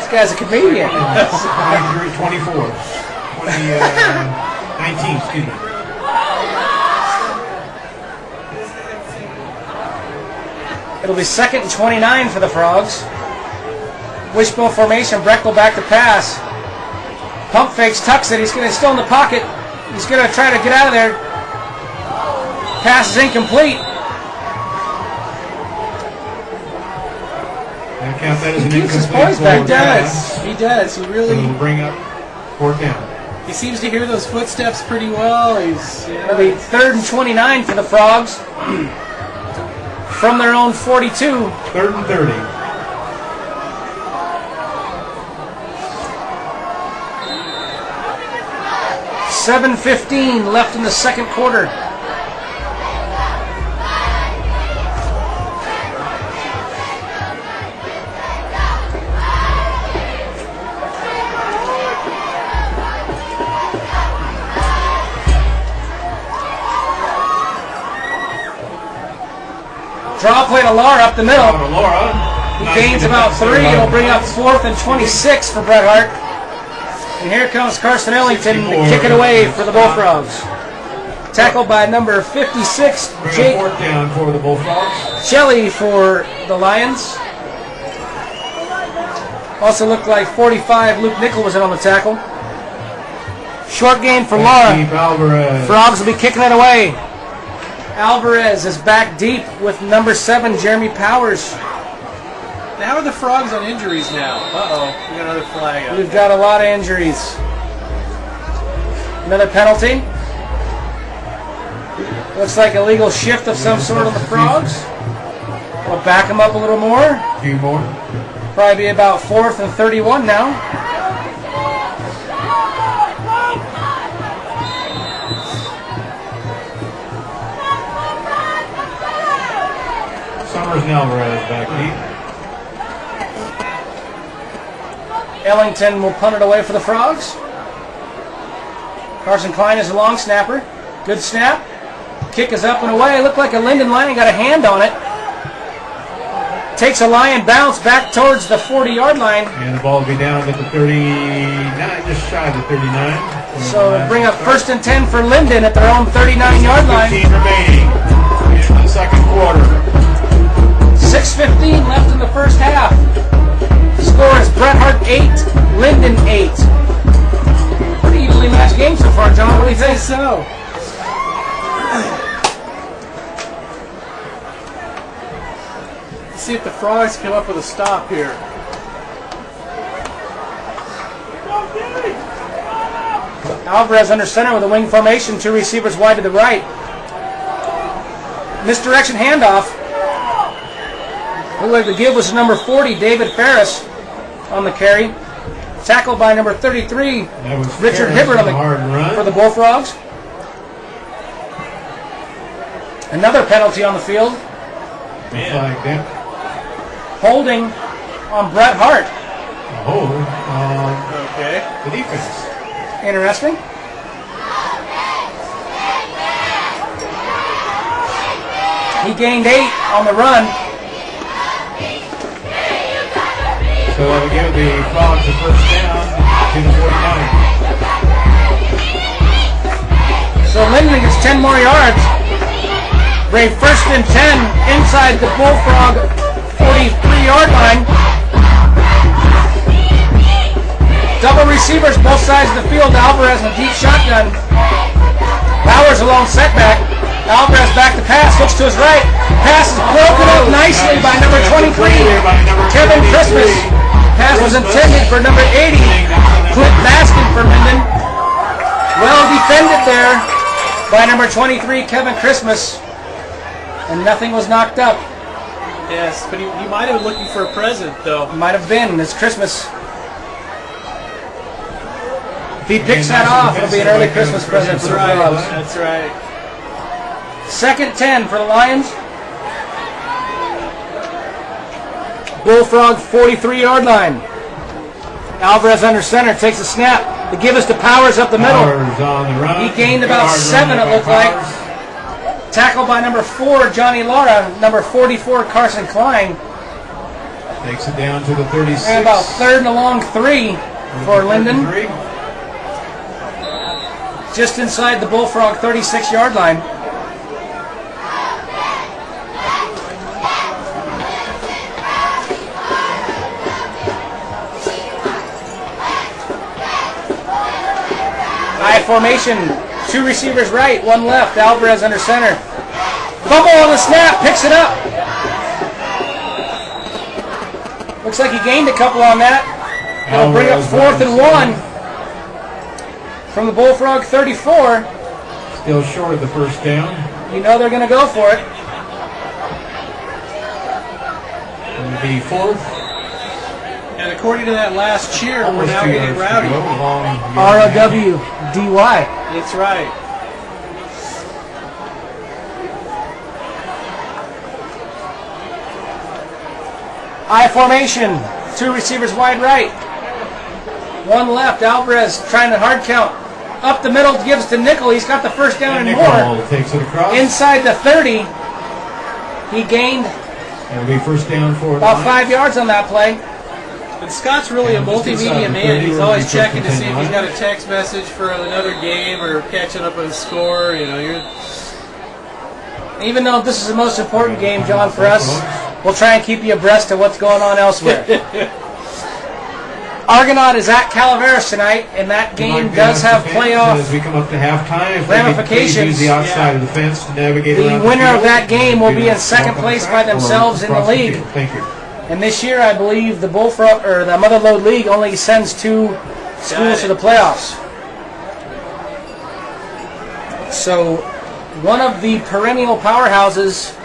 This guy's a comedian. 24. 19, excuse me. It'll be 2nd and 29 for the Frogs. Wishbone formation, Brechtel back to pass. Pump fakes, tucks it. He's still in the pocket. He's going to try to get out of there. Pass is incomplete. He keeps his poise back. He does. He really. So it'll bring up 4th down. He seems to hear those footsteps pretty well. It'll be 3rd and 29 for the Frogs. From their own 42. 3rd and 30. $7:15 left in the second quarter. Draw play to Lara up the middle. He gains about 3. It'll bring up 4th and 26 for Bret Hart. And here comes Carson Ellington to kick it away for the Bullfrogs. Tackled by number 56, Jake 4th down for the Bullfrogs. Shelley for the Lions. Also looked like 45, Luke Nickel was in on the tackle. Short gain for Lara. Frogs will be kicking it away. Alvarez is back deep with number 7, Jeremy Powers. How are the Frogs on injuries now? Uh-oh. We got another flag out. We've got a lot of injuries. Another penalty. Looks like a legal shift of some sort on the Frogs. We'll back them up a little more. A few more. Probably be about 4th and 31 now. Summers and Alvarez back deep. Ellington will punt it away for the Frogs. Carson Klein is a long snapper. Good snap. Kick is up and away. Looked like a Linden Lion got a hand on it. takes a Lion bounce back towards the 40-yard line. And the ball will be down at the 39, just shy of the 39. So bring up 1st and 10 for Linden at their own 39-yard line. 15 remaining in the second quarter. 6:15 left in the first half. Score is Bret Hart 8, Linden 8. Pretty evenly matched game so far, John. What do you think? So. Let's see if the Frogs come up with a stop here. Alvarez under center with a wing formation, 2 receivers wide to the right. Misdirection handoff. Looked like the give was number 40, David Ferris, on the carry. Tackled by number 33, Richard Hibbert for the Bullfrogs. Another penalty on the field. Holding on Bret Hart. Hold on Okay. the defense. Interesting. He gained 8 on the run. So that will give the Frogs a first down to the 49. So Linden gets 10 more yards. Brave 1st and 10 inside the Bullfrog 43-yard line. Double receivers both sides of the field. Alvarez in a deep shotgun. Bowers alone setback. Alvarez back to pass, looks to his right. Pass is broken up nicely by number 23, Kevin Christmas. Pass was intended for number 80, Clint Baskin for Linden. Well defended there by number 23, Kevin Christmas. And nothing was knocked up. Yes, but he might have been looking for a present, though. Might have been. It's Christmas. If he picks that off, it'll be an early Christmas present for the Frogs. That's right. 2nd 10 for the Lions. Bullfrog 43-yard line. Alvarez under center takes a snap. The give is to Powers up the middle. Powers on the run. He gained about 7, it looked like. Tackled by number 4, Johnny Lara. Number 44, Carson Klein. Takes it down to the 36. And about 3rd and a long 3 for Linden. Just inside the Bullfrog 36-yard line. I formation, 2 receivers right, 1 left. Alvarez under center. Fumble on the snap, picks it up. Looks like he gained a couple on that. It'll bring up 4th and 1 from the Bullfrog 34. Still short of the first down. You know they're going to go for it. It'll be 4th. And according to that last cheer, we're now getting rowdy. R-O-W-D-Y. That's right. I formation, 2 receivers wide right, 1 left. Alvarez trying to hard count. Up the middle, gives to Nickel. He's got the first down and more. Takes it across. Inside the 30, he gained It'll be first down for about 5 yards on that play. And Scott's really a multimedia man. He's always checking to see if he's got a text message for another game or catching up on a score. You know, Even though this is the most important game, John, for us, we'll try and keep you abreast of what's going on elsewhere. Argonaut is at Calaveras tonight, and that game does have playoff as we come up to halftime. ramifications. Use the outside of the fence to navigate The around winner field. of that game will be in 2nd place by themselves in the league. Thank you. And this year, I believe the Bullfrog or the Motherlode League only sends 2 schools to the playoffs. So, one of the perennial powerhouses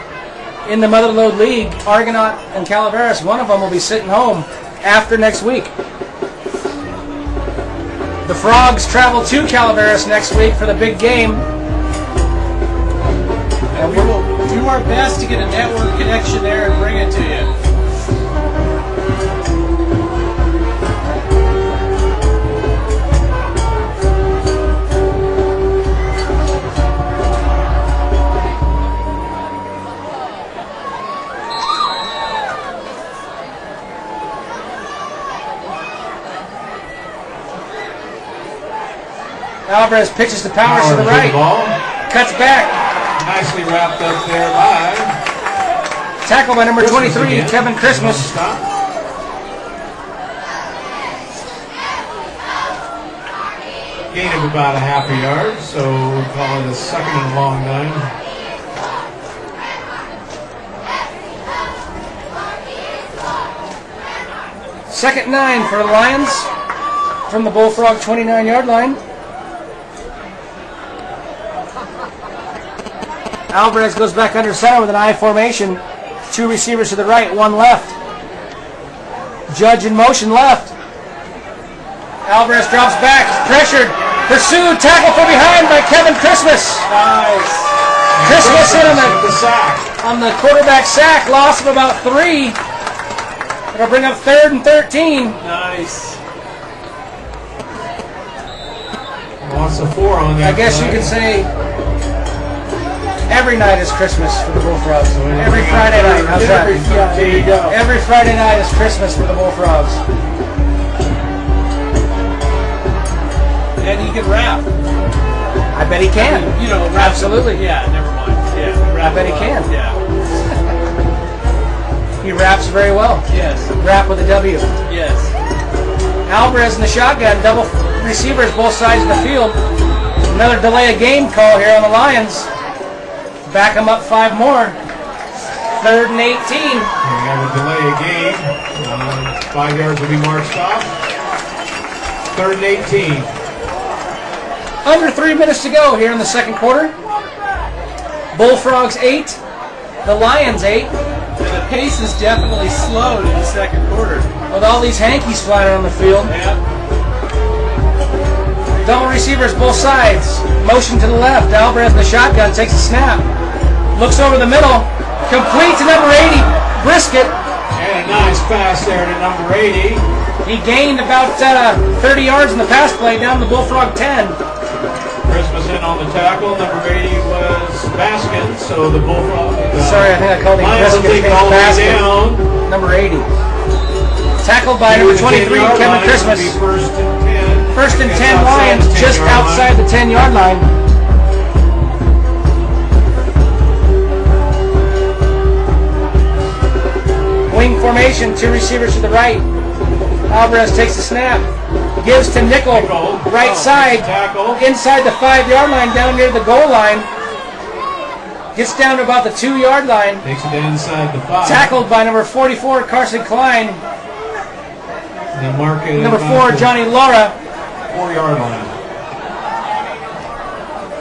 in the Motherlode League, Argonaut and Calaveras, one of them will be sitting home after next week. The Frogs travel to Calaveras next week for the big game. and we will do our best to get a network connection there and bring it to you. Alvarez pitches to Powers to the right. Ball. Cuts back. Nicely wrapped up there by Tackle by number 23, again. Kevin Christmas. Stop. Gain of about a half a yard, so we'll call it a 2nd and long 9. Second 9 for the Lions from the Bullfrog 29-yard line. Alvarez goes back under center with an I formation. 2 receivers to the right, 1 left. Judge in motion left. Alvarez drops back, pressured, pursued, tackle from behind by Kevin Christmas. Nice. Christmas in the sack. on the quarterback sack, loss of about 3. It'll bring up 3rd and 13. Nice. Loss of 4 on that. I guess you could say every night is Christmas for the Bullfrogs. Every Friday night. How's that? Yeah, there you go. Every Friday night is Christmas for the Bullfrogs. And he can rap. I bet he can. You know, rap. Absolutely. Yeah, never mind. Yeah, rap. I bet he can. Yeah. He raps very well. Yes. Rap with a W. Yes. Alvarez in the shotgun, double receivers both sides of the field. Another delay of game call here on the Lions. Back them up 5 more. 3rd and 18. We have a delay of game. 5 yards will be marched off. 3rd and 18. Under 3 minutes to go here in the second quarter. Bullfrogs 8, the Lions 8. And the pace is definitely slowed in the second quarter. With all these hankies flying around the field. Yeah. Double receivers both sides. Motion to the left. Alvarez in the shotgun takes a snap. Looks over the middle. Complete to number 80, Brisket. And a nice pass there to number 80. He gained about 30 yards in the pass play down the Bullfrog 10. Christmas in on the tackle. Number 80 was Baskin, so the Bullfrog. Sorry, I think I called him Lions will Brisket. take all the way Basket. down. Number 80. Tackled by number 23, Kevin Christmas. First and 10. First and 10 Lions, just outside the 10-yard line. Wing formation, 2 receivers to the right. Alvarez takes the snap. Gives to Nickel, right side, inside the 5-yard line, down near the goal line. Gets down to about the 2-yard line. Takes it inside the 5. Tackled by number 44, Carson Klein. Number 4, Johnny Laura. 4-yard line.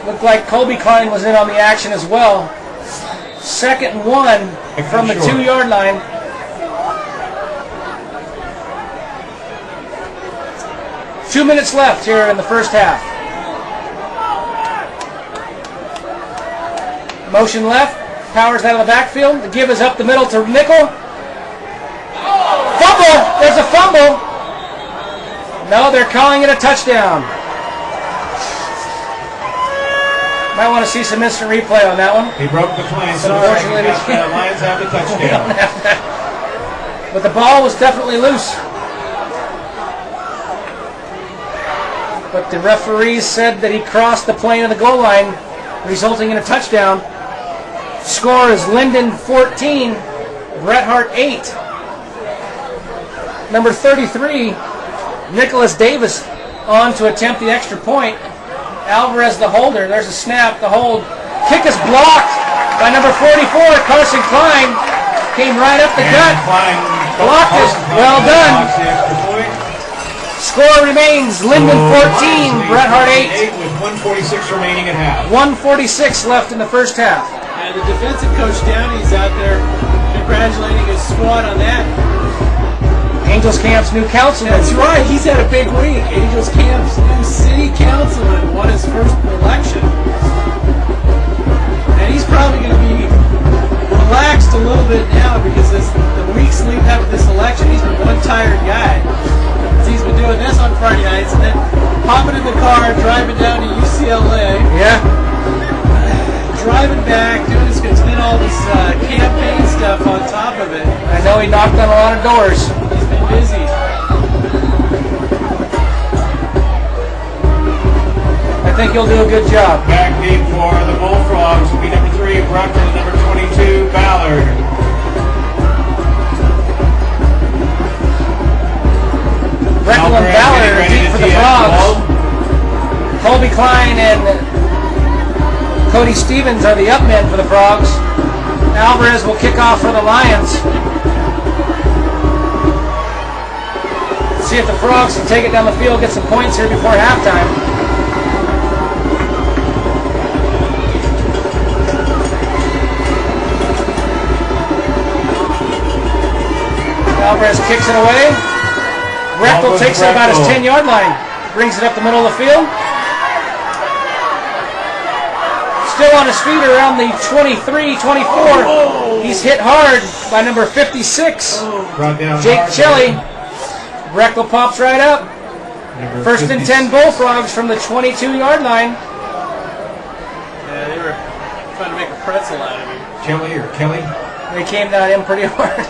Looked like Colby Klein was in on the action as well. 2nd and 1 from the 2-yard line. Two minutes left here in the first half. Motion left. Powers out of the backfield. The give is up the middle to Nickel. Fumble! There's a fumble. No, they're calling it a touchdown. Might want to see some instant replay on that one. He broke the play, so Unfortunately, the Lions have the touchdown. But the ball was definitely loose. But the referees said that he crossed the plane of the goal line, resulting in a touchdown. Score is Linden 14, Bret Hart 8. Number 33, Nicholas Davis on to attempt the extra point. Alvarez the holder. There's a snap, the hold. Kick is blocked by number 44, Carson Klein. Came right up the gut. Blocked it. Well done. Score remains Linden 14, Bret Hart 8. With 1:46 remaining at half. 1:46 left in the first half. And the defensive coach Downey's out there congratulating his squad on that. Angels Camp's new councilman. That's right, he's had a big week. Angels Camp's new city councilman won his first election. And he's probably going to be relaxed a little bit now because the weeks leading up to this election, he's been one tired guy. He's been doing this on Friday nights and then hopping in the car, driving down to UCLA. Yeah. Driving back, doing this, and then all this campaign stuff on top of it. I know he knocked on a lot of doors. He's been busy. I think you'll do a good job. Back deep for the Bullfrogs will be number 3, Bruckner, and number 22, Ballard. Brechtel and Ballard are deep for the Frogs. Colby Klein and Cody Stevens are the up men for the Frogs. Alvarez will kick off for the Lions. See if the Frogs can take it down the field, get some points here before halftime. Alvarez kicks it away. Brechtel takes it about his 10-yard line. Brings it up the middle of the field. Still on his feet around the 23, 24. He's hit hard by number 56, Jake Shelley. Brechtel pops right up. First and 10 Bullfrogs from the 22-yard line. Yeah, they were trying to make a pretzel out of him. Kelly or Kelly? They came down him pretty hard.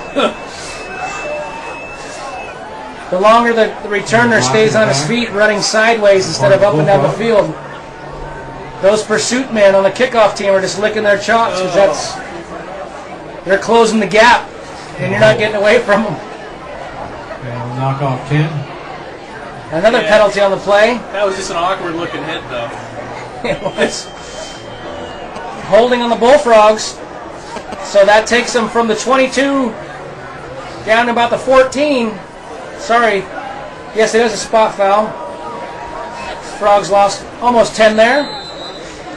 The longer the returner stays on his feet, running sideways instead of up and down the field. Those pursuit men on the kickoff team are just licking their chops because they're closing the gap, and you're not getting away from them. And knock off 10. Another penalty on the play. That was just an awkward looking hit, though. It was holding on the Bullfrogs. So that takes them from the 22 down to about the 14. Sorry. Yes, it is a spot foul. Frogs lost almost 10 there.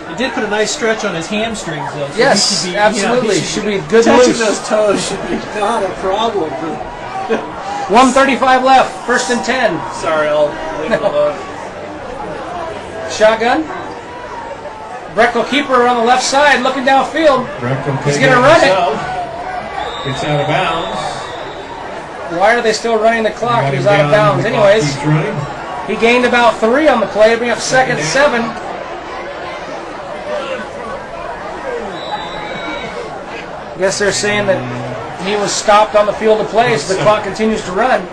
He did put a nice stretch on his hamstrings, though. So yes, he should be, absolutely. Should be good touching loose. those toes should be not a problem. 1:35 left. First and 10. Sorry, I'll leave it alone. Shotgun. Brechtel keeper on the left side looking downfield. He's going to run it. It's out of bounds. Why are they still running the clock? He was out of bounds. Anyways, he gained about 3 on the play to bring up second 7. I guess they're saying that he was stopped on the field of play, so the clock continues to run.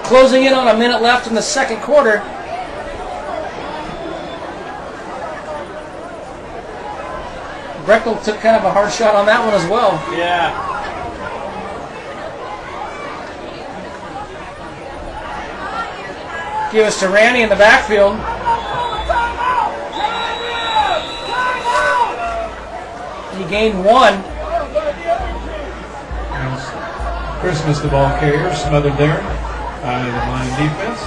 Closing in on a minute left in the second quarter. Brechtel took kind of a hard shot on that one as well. Yeah. Give us to Randy in the backfield. He gained 1. Christmas, the ball carrier, smothered there by the line defense.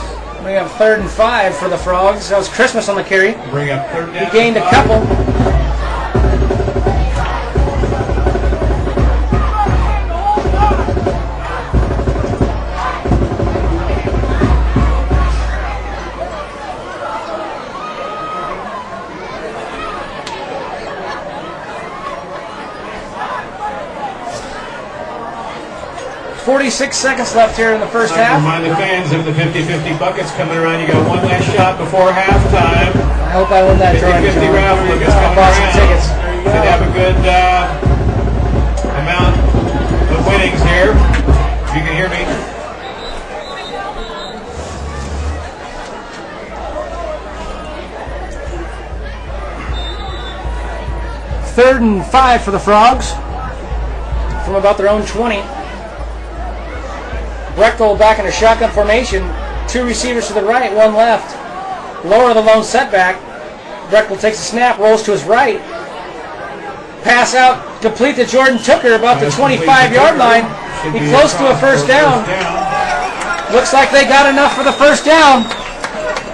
We have 3rd and 5 for the Frogs. That was Christmas on the carry. Bring up 3rd down. He gained a couple. .46 seconds left here in the first half. Remind the fans of the 50-50 buckets coming around. You got one last shot before halftime. I hope I win that drawing. 50-50 raffle buckets coming bought some around. tickets. Should have a good amount of winnings here. If you can hear me. Third and 5 for the Frogs from about their own 20. Brechtel back in a shotgun formation. 2 receivers to the right, 1 left. Lower the lone setback. Brechtel takes a snap, rolls to his right. Pass out, complete to Jordan Tooker about the 25-yard line. He close to a first down. Looks like they got enough for the first down.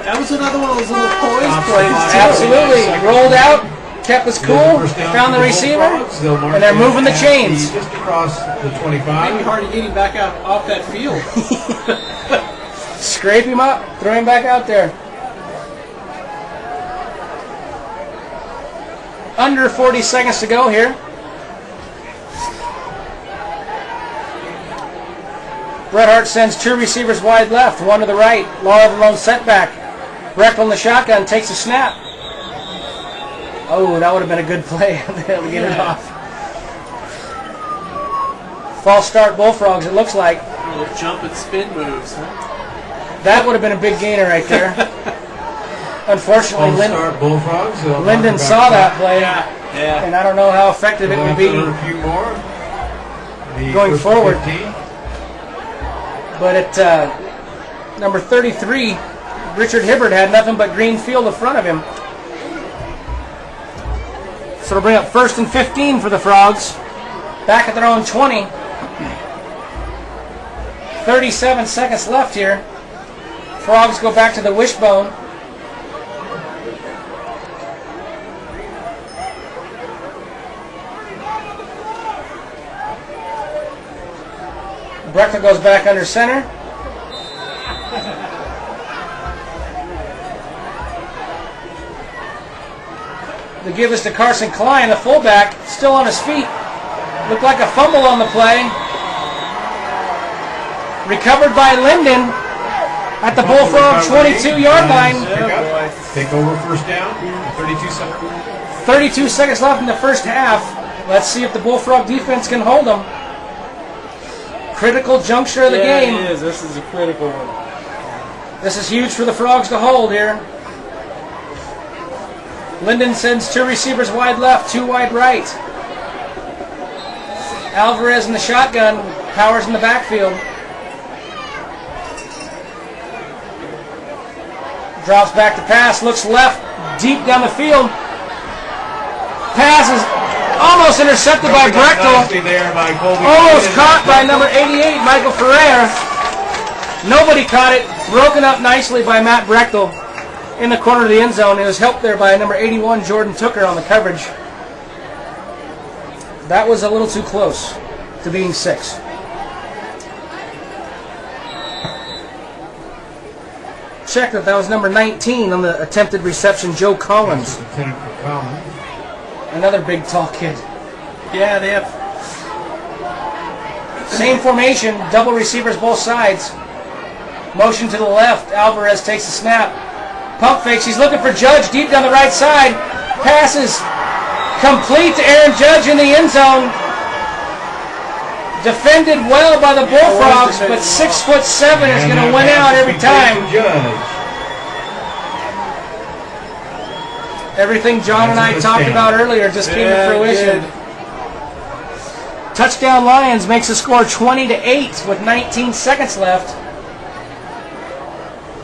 That was another one of those little poise plays. Absolutely. Rolled out, kept us cool, found the receiver, and they're moving the chains. Just across the 25. Maybe hard to get him back out off that field. Scrape him up, throw him back out there. Under 40 seconds to go here. Bret Hart sends 2 receivers wide left, 1 to the right. Law the lone setback. Brechtel in the shotgun takes a snap. Oh, that would have been a good play to get it off. False start Bullfrogs, it looks like. Little jump and spin moves, huh? That would have been a big gainer right there. Unfortunately, Start Bullfrogs. Lyndon saw that play, Yeah. and I don't know how effective it would be A few more. going forward. 15. But at number 33, Richard Hibbard had nothing but green field in front of him. So it'll bring up 1st and 15 for the Frogs. Back at their own 20. 37 seconds left here. Frogs go back to the wishbone. Brechtel goes back under center. They give this to Carson Klein, the fullback, still on his feet. Looked like a fumble on the play. Recovered by Linden at the Bullfrog 22-yard line. Take over first down. 32 seconds. 32 seconds left in the first half. Let's see if the Bullfrog defense can hold them. Critical juncture of the game. It is. This is a critical one. This is huge for the Frogs to hold here. Linden sends 2 receivers wide left, 2 wide right. Alvarez in the shotgun, Powers in the backfield. Drops back to pass, looks left, deep down the field. Pass is almost intercepted by Brechtel. Almost caught by number 88, Michael Ferrer. Nobody caught it. Broken up nicely by Matt Brechtel in the corner of the end zone. It was helped there by number 81, Jordan Tooker, on the coverage. That was a little too close to being 6. Check that was number 19 on the attempted reception, Joe Collins. Another big, tall kid. Yeah, they have. Same formation, double receivers both sides. Motion to the left. Alvarez takes the snap. Pump fakes. He's looking for Judge deep down the right side. Passes complete to Aaron Judge in the end zone. Defended well by the Bullfrogs, but 6'7" is going to win out every time. Everything John and I talked about earlier just came to fruition. Touchdown Lions makes the score 20-8 with 19 seconds left.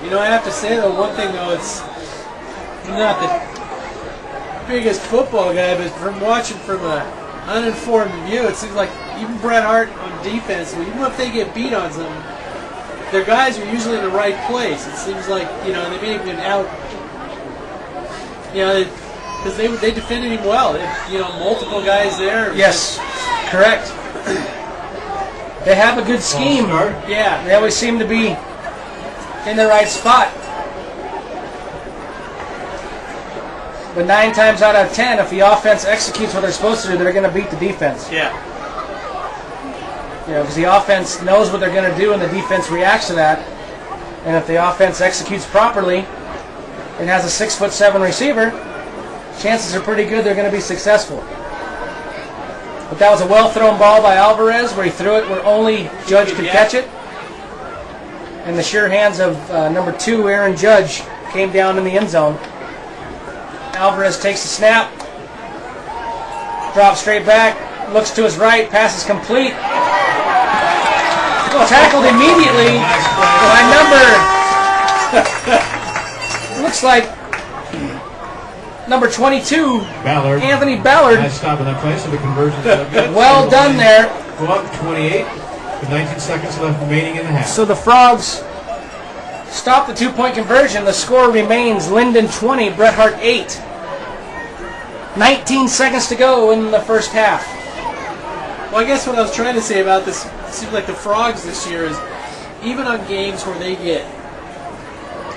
You know, I have to say though, one thing though, it's I'm not the biggest football guy, but from watching from an uninformed view, it seems like even Bret Hart on defense, even if they get beat on something, their guys are usually in the right place. It seems like, you know, they may have been out, you know, because they defended him well. You know, multiple guys there. Yes, correct. They have a good scheme. Yeah. They always seem to be in the right spot. But 9 times out of 10, if the offense executes what they're supposed to do, they're going to beat the defense. Yeah. You know, because the offense knows what they're going to do and the defense reacts to that. And if the offense executes properly and has a 6'7" receiver, chances are pretty good they're going to be successful. But that was a well-thrown ball by Alvarez where he threw it where only Judge could catch it. And the sure hands of number 2, Aaron Judge, came down in the end zone. Alvarez takes the snap, drops straight back, looks to his right, pass is complete. Tackled immediately by looks like number 22, Ballard. Anthony Ballard. Nice stop in that place, so the conversion's so good. Well done there. Go up 28 with 19 seconds left remaining in the half. So the Frogs stop the 2-point conversion. The score remains Linden 20, Bret Hart 8. 19 seconds to go in the first half. Well, I guess what I was trying to say about this, it seems like the Frogs this year is, even on games where they get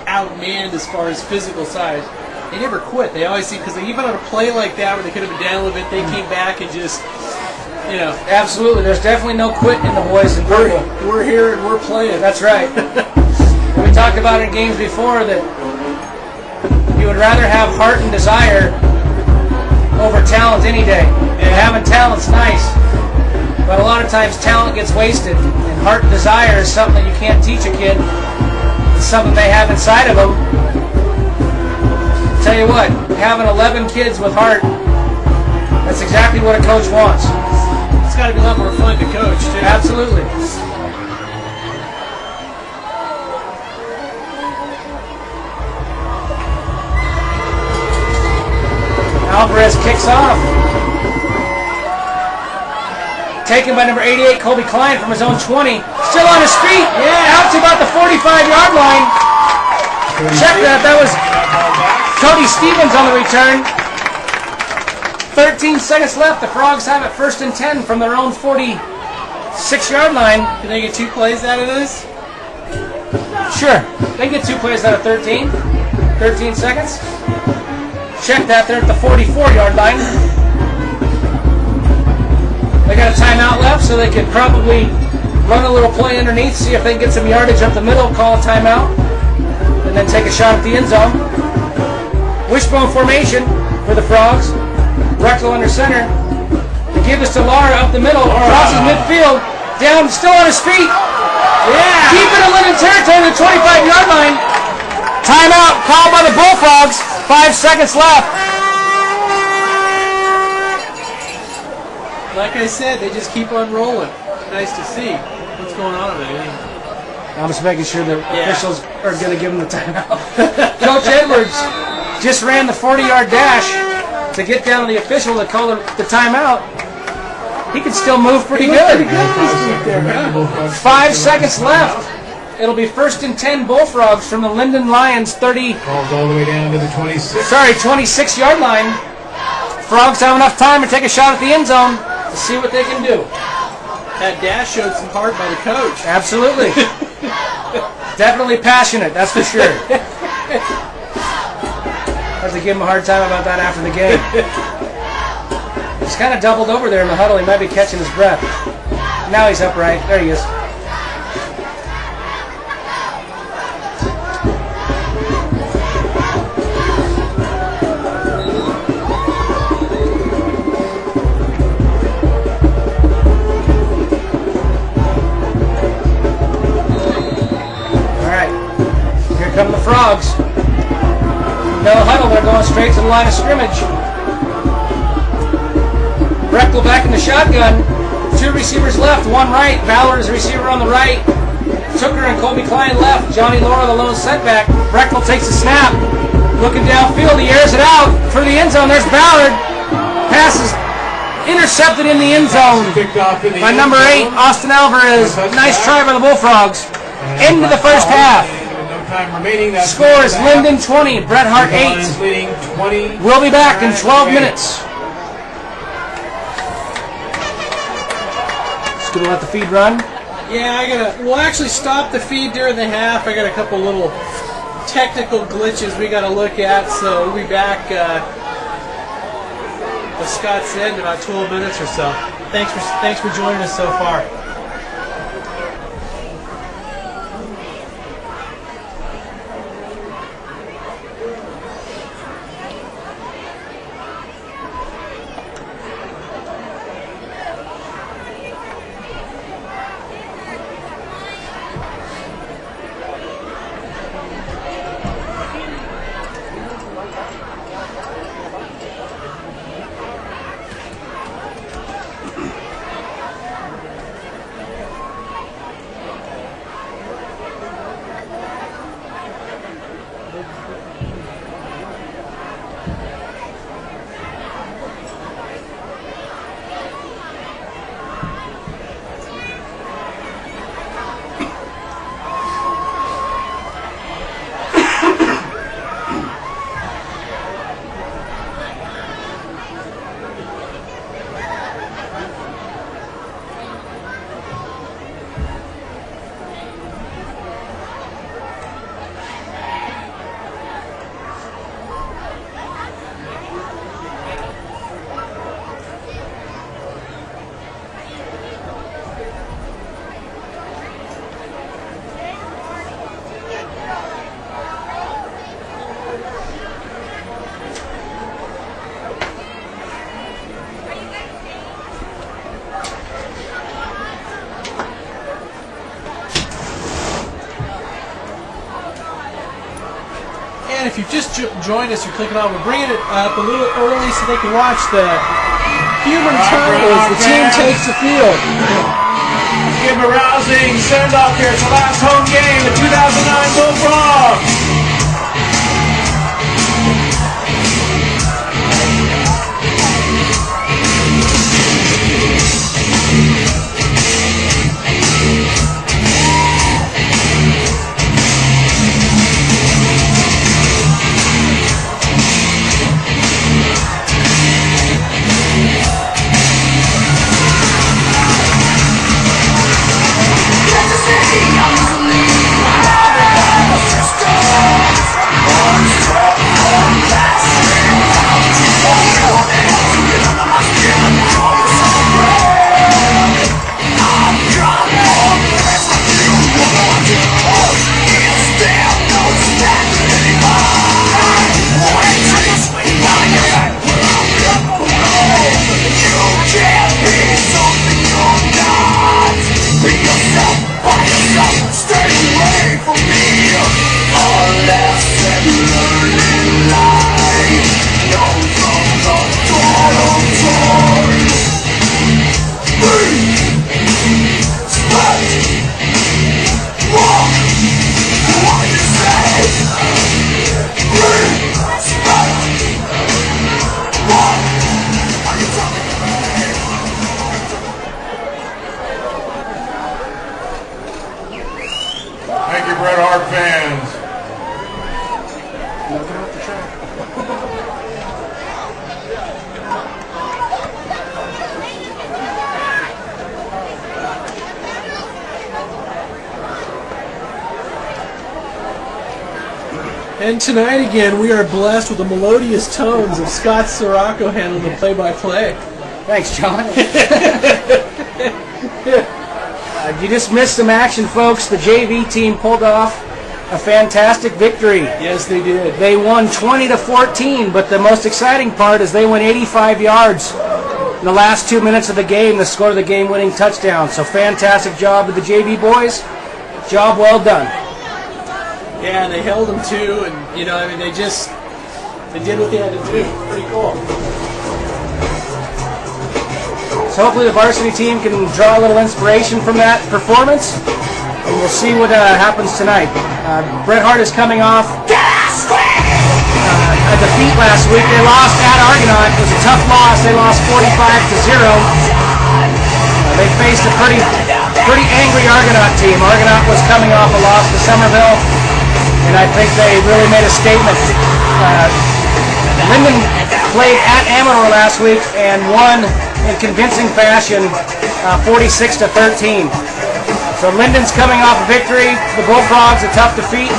outmanned as far as physical size, they never quit. They always seem, because even on a play like that where they could have been down a little bit, they came back and just, you know. Absolutely. There's definitely no quit in the boys in purple. We're here and we're playing. That's right. We talked about in games before that you would rather have heart and desire over talent any day. And having talent's nice, but a lot of times talent gets wasted. And heart and desire is something that you can't teach a kid. It's something they have inside of them. tell you what, having 11 kids with heart, that's exactly what a coach wants. It's got to be a lot more fun to coach, too. Absolutely. Alvarez kicks off. Taken by number 88, Colby Klein from his own 20. Still on his feet. Yeah, out to about the 45-yard line. Check that. That was Cody Stevens on the return. 13 seconds left. The Frogs have it 1st and 10 from their own 46-yard line. Can they get 2 plays out of this? Sure. They get 2 plays out of 13. 13 seconds. Check that. They're at the 44-yard line. They got a timeout left, so they could probably run a little play underneath, see if they can get some yardage up the middle, call a timeout, and then take a shot at the end zone. Wishbone formation for the Frogs. Brechtel under center. They give this to Lara up the middle. Crosses midfield. Down, still on his feet. Yeah. Keeping it in territory to the 25-yard line. Timeout called by the Bullfrogs. 5 seconds left. Like I said, they just keep on rolling. Nice to see. What's going on over there? I'm just making sure the officials are going to give them the timeout. Coach Edwards just ran the 40-yard dash to get down to the official to call the timeout. He can still move pretty good. 5 seconds left. It'll be 1st and 10 Bullfrogs from the Linden Lions 30. Falls all the way down to the 26-yard line. Frogs have enough time to take a shot at the end zone to see what they can do. That dash showed some heart by the coach. Absolutely. Definitely passionate, that's for sure. Have to give him a hard time about that after the game. He's kind of doubled over there in the huddle. He might be catching his breath. Now he's upright. There he is. Come the Frogs. No huddle, they're going straight to the line of scrimmage. Brechtel back in the shotgun. 2 receivers left, 1 right. Ballard is a receiver on the right. Tooker and Colby Klein left. Johnny Laura the lone setback. Brechtel takes the snap. Looking downfield, he airs it out for the end zone. There's Ballard. Pass is intercepted in the end zone by number 8, Austin Alvarez. Nice try by the Bullfrogs. Into the first half. Time remaining. That score is Linden 20, Bret Hart 8. Leading 20. We'll be back in 12 minutes. Just gonna let the feed run. Yeah, we'll actually stop the feed during the half. I got a couple little technical glitches we got to look at, so we'll be back, as Scott said, in about 12 minutes or so. Thanks for joining us so far. if you've just joined us, you're clicking on, we're bringing it up a little early so they can watch the human tunnel as the team takes the field. Give a rousing send-off here. It's the last home game, the 2009 Bullfrogs. Thank you, Bret Hart fans. Knocking off the track. And tonight again, we are blessed with the melodious tones of Scott Sirocco handling the play-by-play. Thanks, John. You just missed some action, folks. The JV team pulled off a fantastic victory. Yes, they did. They won 20-14, but the most exciting part is they went 85 yards in the last 2 minutes of the game to score the game-winning touchdown. So fantastic job to the JV boys. Job well done. Yeah, they held them too, and you know, I mean, they did what they had to do. Pretty cool. So hopefully the varsity team can draw a little inspiration from that performance, and we'll see what happens tonight. Bret Hart is coming off a defeat last week. They lost at Argonaut. It was a tough loss. They lost 45-0. They faced a pretty angry Argonaut team. Argonaut was coming off a loss to Somerville, and I think they really made a statement. Linden played at Amador last week and won in convincing fashion, 46-13. So Linden's coming off a victory. The Bullfrogs, a tough defeat.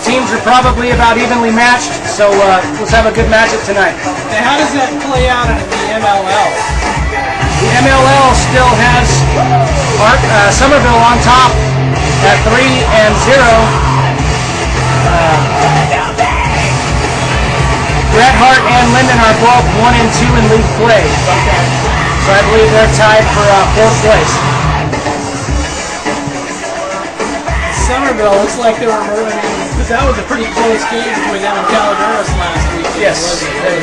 Teams are probably about evenly matched, so let's have a good matchup tonight. Now, how does that play out in the MLL? The MLL still has Somerville on top at 3-0. Bret Hart and Linden are both 1-2 in league play. Okay. So I believe they're tied for 4th place. Somerville looks like they were moving, because that was a pretty close game between them and Calaveras last week. Yes, and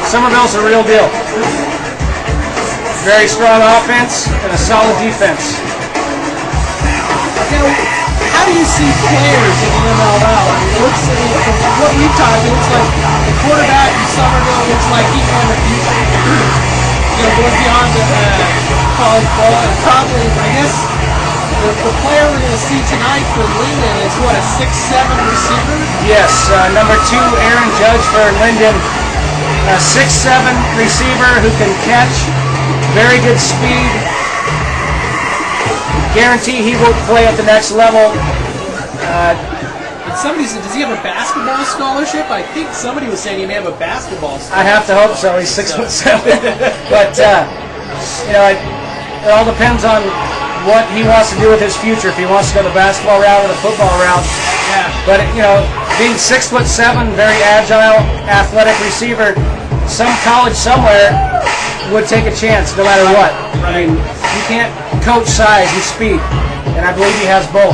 Somerville's a real deal. Very strong offense and a solid defense. Now, how do you see players in the MLL? I mean, it looks, from what we've talked, it looks like the quarterback in Somerville looks like he's on the future. You know, going beyond the college ball, and probably, I guess, the player we're going to see tonight for Linden is what, a 6'7" receiver? Yes, number 2, Aaron Judge for Linden, a 6'7" receiver who can catch, very good speed. Guarantee he will play at the next level. And somebody said, does he have a basketball scholarship? I think somebody was saying he may have a basketball scholarship. I have to hope so. He's 6'7". But you know, it all depends on what he wants to do with his future. If he wants to go the basketball route or the football route. Yeah. But you know, being 6'7", very agile, athletic receiver, some college somewhere would take a chance no matter what. I mean, you can't coach size and speed, and I believe he has both.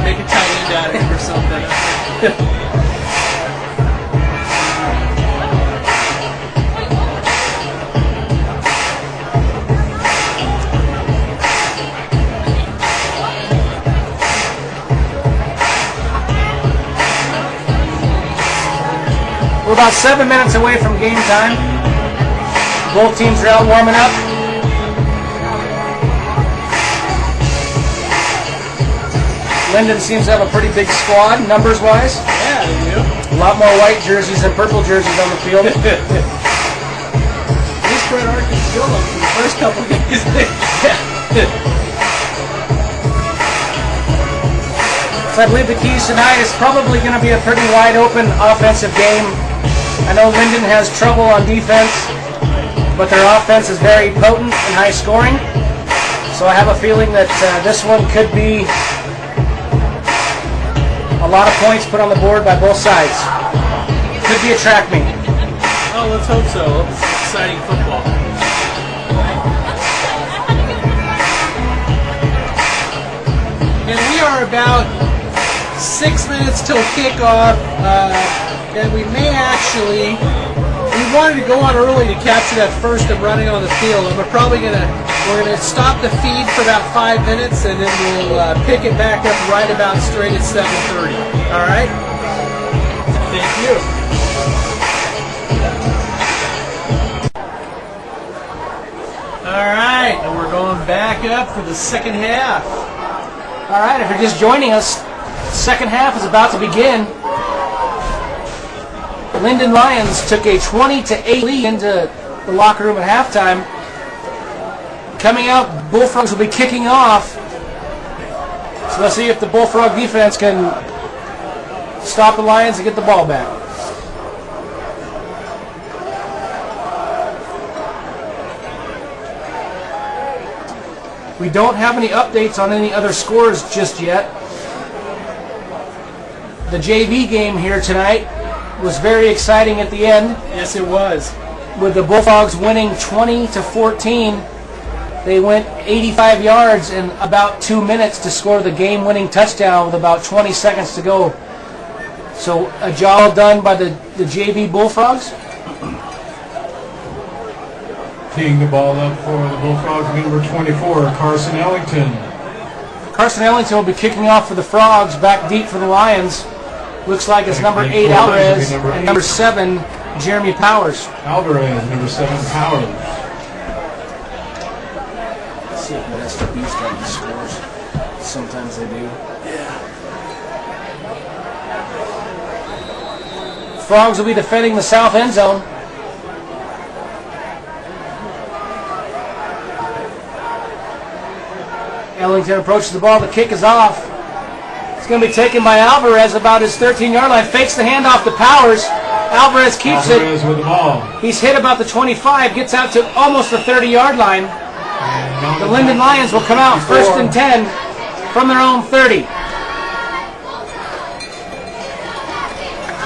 make a tight end out of him or something. We're about 7 minutes away from game time. Both teams are out warming up. Linden seems to have a pretty big squad, numbers-wise. Yeah, they do. A lot more white jerseys than purple jerseys on the field. At least Brett Hart can kill them for the first couple games. So I believe the keys tonight is probably going to be a pretty wide-open offensive game. I know Linden has trouble on defense, but their offense is very potent and high-scoring. So I have a feeling that this one could be a lot of points put on the board by both sides. Could be a track meet. Oh, let's hope so. It's exciting football. And we are about 6 minutes till kickoff, and we may actually, we wanted to go on early to capture that first and running on the field, and we're gonna stop the feed for about 5 minutes, and then we'll pick it back up right about straight at 7:30. All right? Thank you. All right, and we're going back up for the second half. All right, if you're just joining us, second half is about to begin. Linden Lions took a 20-8 lead into the locker room at halftime. Coming out, Bullfrogs will be kicking off. So let's see if the Bullfrog defense can stop the Lions and get the ball back. We don't have any updates on any other scores just yet. The JV game here tonight was very exciting at the end. Yes, it was. With the Bullfrogs winning 20-14. They went 85 yards in about 2 minutes to score the game-winning touchdown with about 20 seconds to go. So a job done by the JV Bullfrogs. Teeing the ball up for the Bullfrogs, number 24, Carson Ellington. Carson Ellington will be kicking off for the Frogs, back deep for the Lions. Looks like it's number 8, Alvarez, and number 7, Jeremy Powers. Alvarez, number 7, Powers. Let's see if the SW's got the scores. Sometimes they do. Frogs will be defending the south end zone. Ellington approaches the ball. The kick is off. It's going to be taken by Alvarez about his 13-yard line. Fakes the handoff to Powers. Alvarez keeps Alvarez it. with the ball. He's hit about the 25. Gets out to almost the 30-yard line. The Linden Lions will come out first and 10 from their own 30.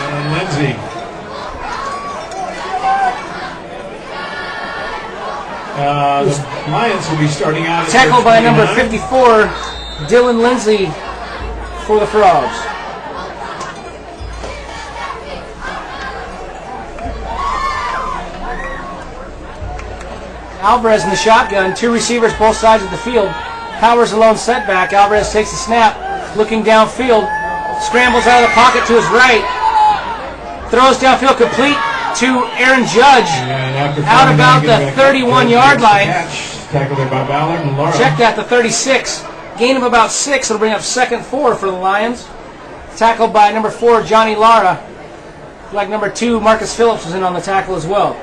And Lindsay. The Lions will be starting out. Tackled by number 54, Dylan Lindsay, for the Frogs. Alvarez in the shotgun, 2 receivers both sides of the field. Powers alone setback. Alvarez takes the snap, looking downfield, scrambles out of the pocket to his right, throws downfield complete to Aaron Judge, out about the 31-yard line. Tackled there by Ballard and Laura. Check that, the 36. Gain of about 6. It'll bring up 2nd 4 for the Lions. Tackled by number 4, Johnny Lara. Like number 2, Marcus Phillips was in on the tackle as well.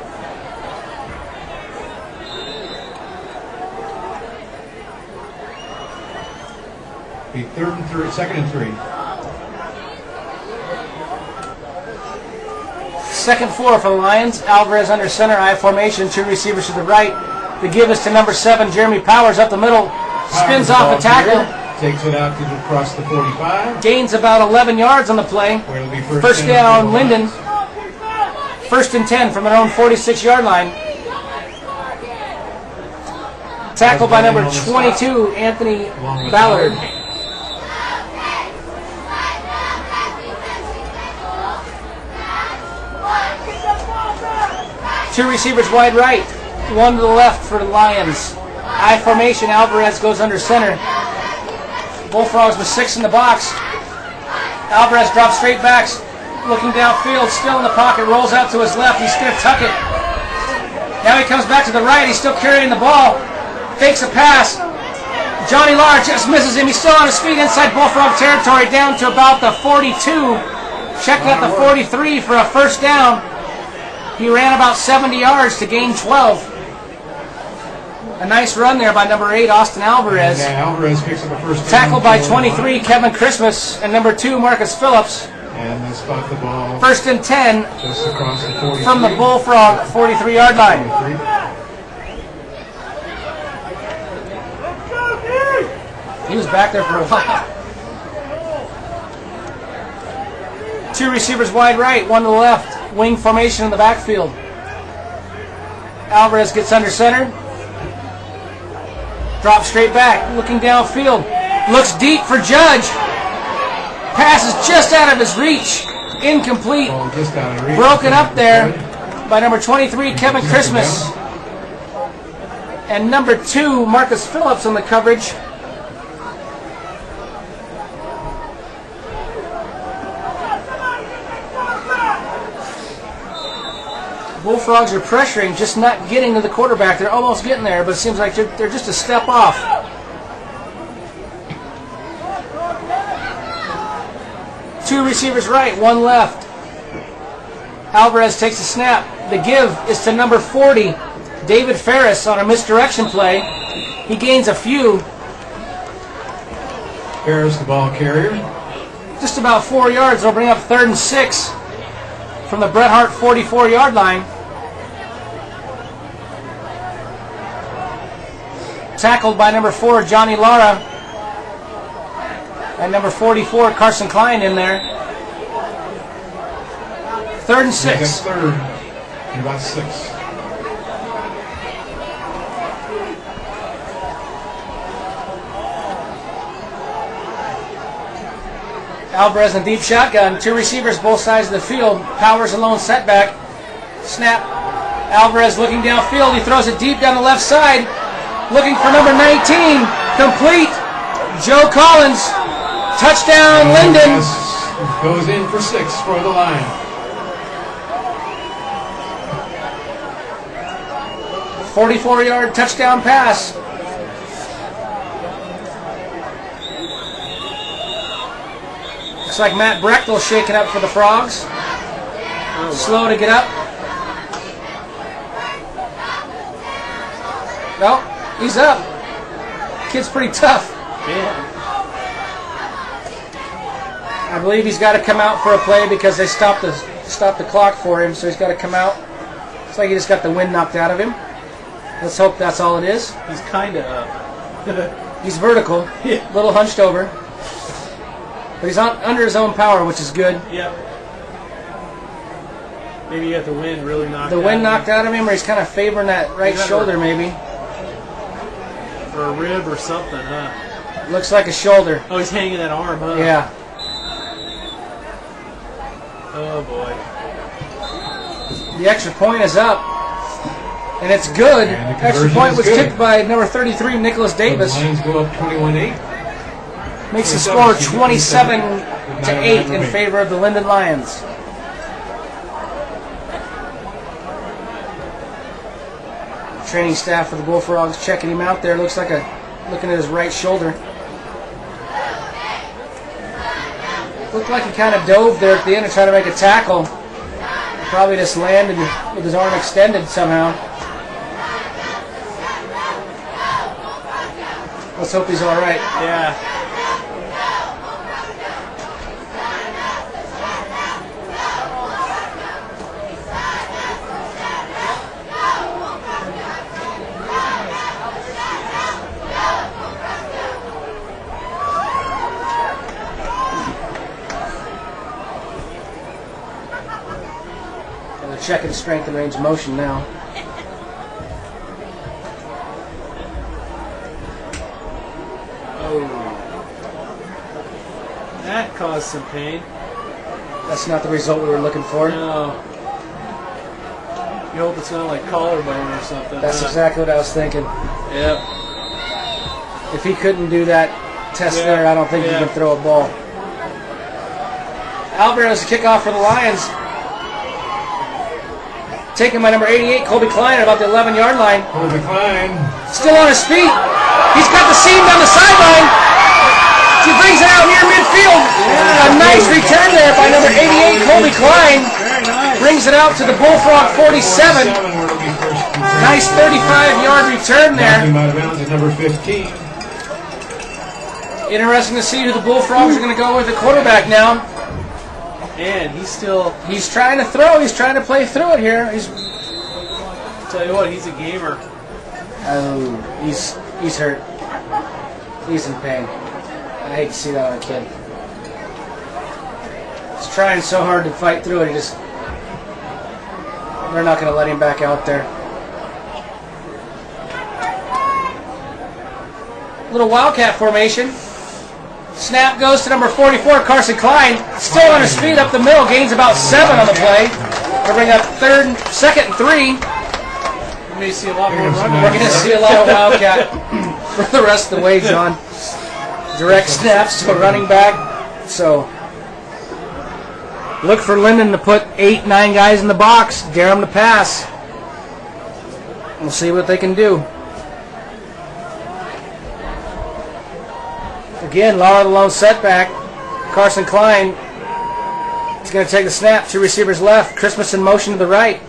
Be 2nd and 3. 2nd 4 for the Lions. Alvarez under center, I formation, 2 receivers to the right. The give is to number 7, Jeremy Powers, up the middle. Spins off the tackle. Takes it out to across the 45. Gains about 11 yards on the play. Where it'll be First down, Linden. 1st and 10 from their own 46-yard line. Tackled by number 22, Anthony Ballard. Two receivers wide right, one to the left for the Lions. I formation, Alvarez goes under center. Bullfrogs with 6 in the box. Alvarez drops straight backs, looking downfield, still in the pocket, rolls out to his left. He's going to tuck it. Now he comes back to the right. He's still carrying the ball. Fakes a pass. Johnny Lar just misses him. He's still on his feet inside Bullfrog territory, down to about the 42. Checking at the 43 for a first down. He ran about 70 yards to gain 12. A nice run there by number 8, Austin Alvarez. And Alvarez picks up a first down. Tackled by 23, Kevin Christmas, and number 2, Marcus Phillips. And they spot the ball First and 10 just across the 43. from the Bullfrog 43-yard line. 43. He was back there for a while. Two receivers wide right, one to the left. Wing formation in the backfield. Alvarez gets under center. Drops straight back, looking downfield. Looks deep for Judge. Pass is just out of his reach. Incomplete. Ball just out of reach. Broken up there by number 23, Kevin Christmas. And number 2, Marcus Phillips on the coverage. Bullfrogs are pressuring, just not getting to the quarterback. They're almost getting there, but it seems like they're just a step off. Two receivers right, one left. Alvarez takes a snap. The give is to number 40, David Ferris, on a misdirection play. He gains a few. Ferris, the ball carrier. Just about 4 yards. They'll bring up 3rd and 6 from the Bret Hart 44-yard line. Tackled by number 4, Johnny Lara. And number 44, Carson Klein in there. 3rd and 6. Third and about 6. Alvarez in deep shotgun. Two receivers both sides of the field. Powers a lone setback. Snap. Alvarez looking downfield. He throws it deep down the left side. Looking for number 19. Complete. Joe Collins. Touchdown, Linden. Goes in for 6 for the line. A 44-yard touchdown pass. Looks like Matt Brechtel shaking up for the Frogs. Slow to get up. Well, he's up. Kid's pretty tough. Yeah. I believe he's got to come out for a play because they stopped the clock for him, so he's got to come out. Looks like he just got the wind knocked out of him. Let's hope that's all it is. He's kind of up. He's vertical, Yeah. a little hunched over. But he's under his own power, which is good. Yep. Maybe you got the wind really knocked The out. wind knocked out of him, or he's kind of favoring that right shoulder, maybe. Or a rib or something, huh? Looks like a shoulder. Oh, he's hanging that arm, huh? Yeah. Oh, boy. The extra point is up. And it's good. And the Extra conversion point is was good. kicked by number 33, Nicholas Davis. The Lions go up 21-8. Makes the score 27-8 in favor of the Linden Lions. Training staff for the Bullfrogs checking him out there. Looks like looking at his right shoulder. Looked like he kind of dove there at the end to try to make a tackle. Probably just landed with his arm extended somehow. Let's hope he's all right. Yeah. They're checking strength and range of motion now. That caused some pain. That's not the result we were looking for. No. You hope it's not like collarbone or something. That's exactly what I was thinking. Yep. If he couldn't do that test Yeah. there, I don't think he can throw a ball. Alvarez to kick off for the Lions. Taken by number 88, Colby Klein, at about the 11-yard line. Colby Klein. Still on his feet. He's got the seam down the sideline. He brings it out near midfield. A nice return there by number 88, Colby Klein. Very nice. Brings it out to the Bullfrog 47. Where it'll be first and 3. Nice 35-yard return there. Knocking him out of bounds at number 15. Interesting to see who the Bullfrogs are going to go with the quarterback now. And he's trying to throw. He's trying to play through it here. tell you what, he's a gamer. Oh, he's hurt. He's in pain. I hate to see that on a kid. He's trying so hard to fight through it. They're not going to let him back out there. Little Wildcat formation. Snap goes to number 44, Carson Klein. Still on his feet up the middle. Gains about 7 on the play. We'll bring up second and 3. We may see a lot more running. We're going to see a lot of Wildcat for the rest of the way, John. Direct snaps to a running back. So look for Linden to put 8, 9 guys in the box. Dare them to pass. We'll see what they can do. Again, Laura the lone setback. Carson Klein is going to take the snap. 2 receivers left. Christmas in motion to the right.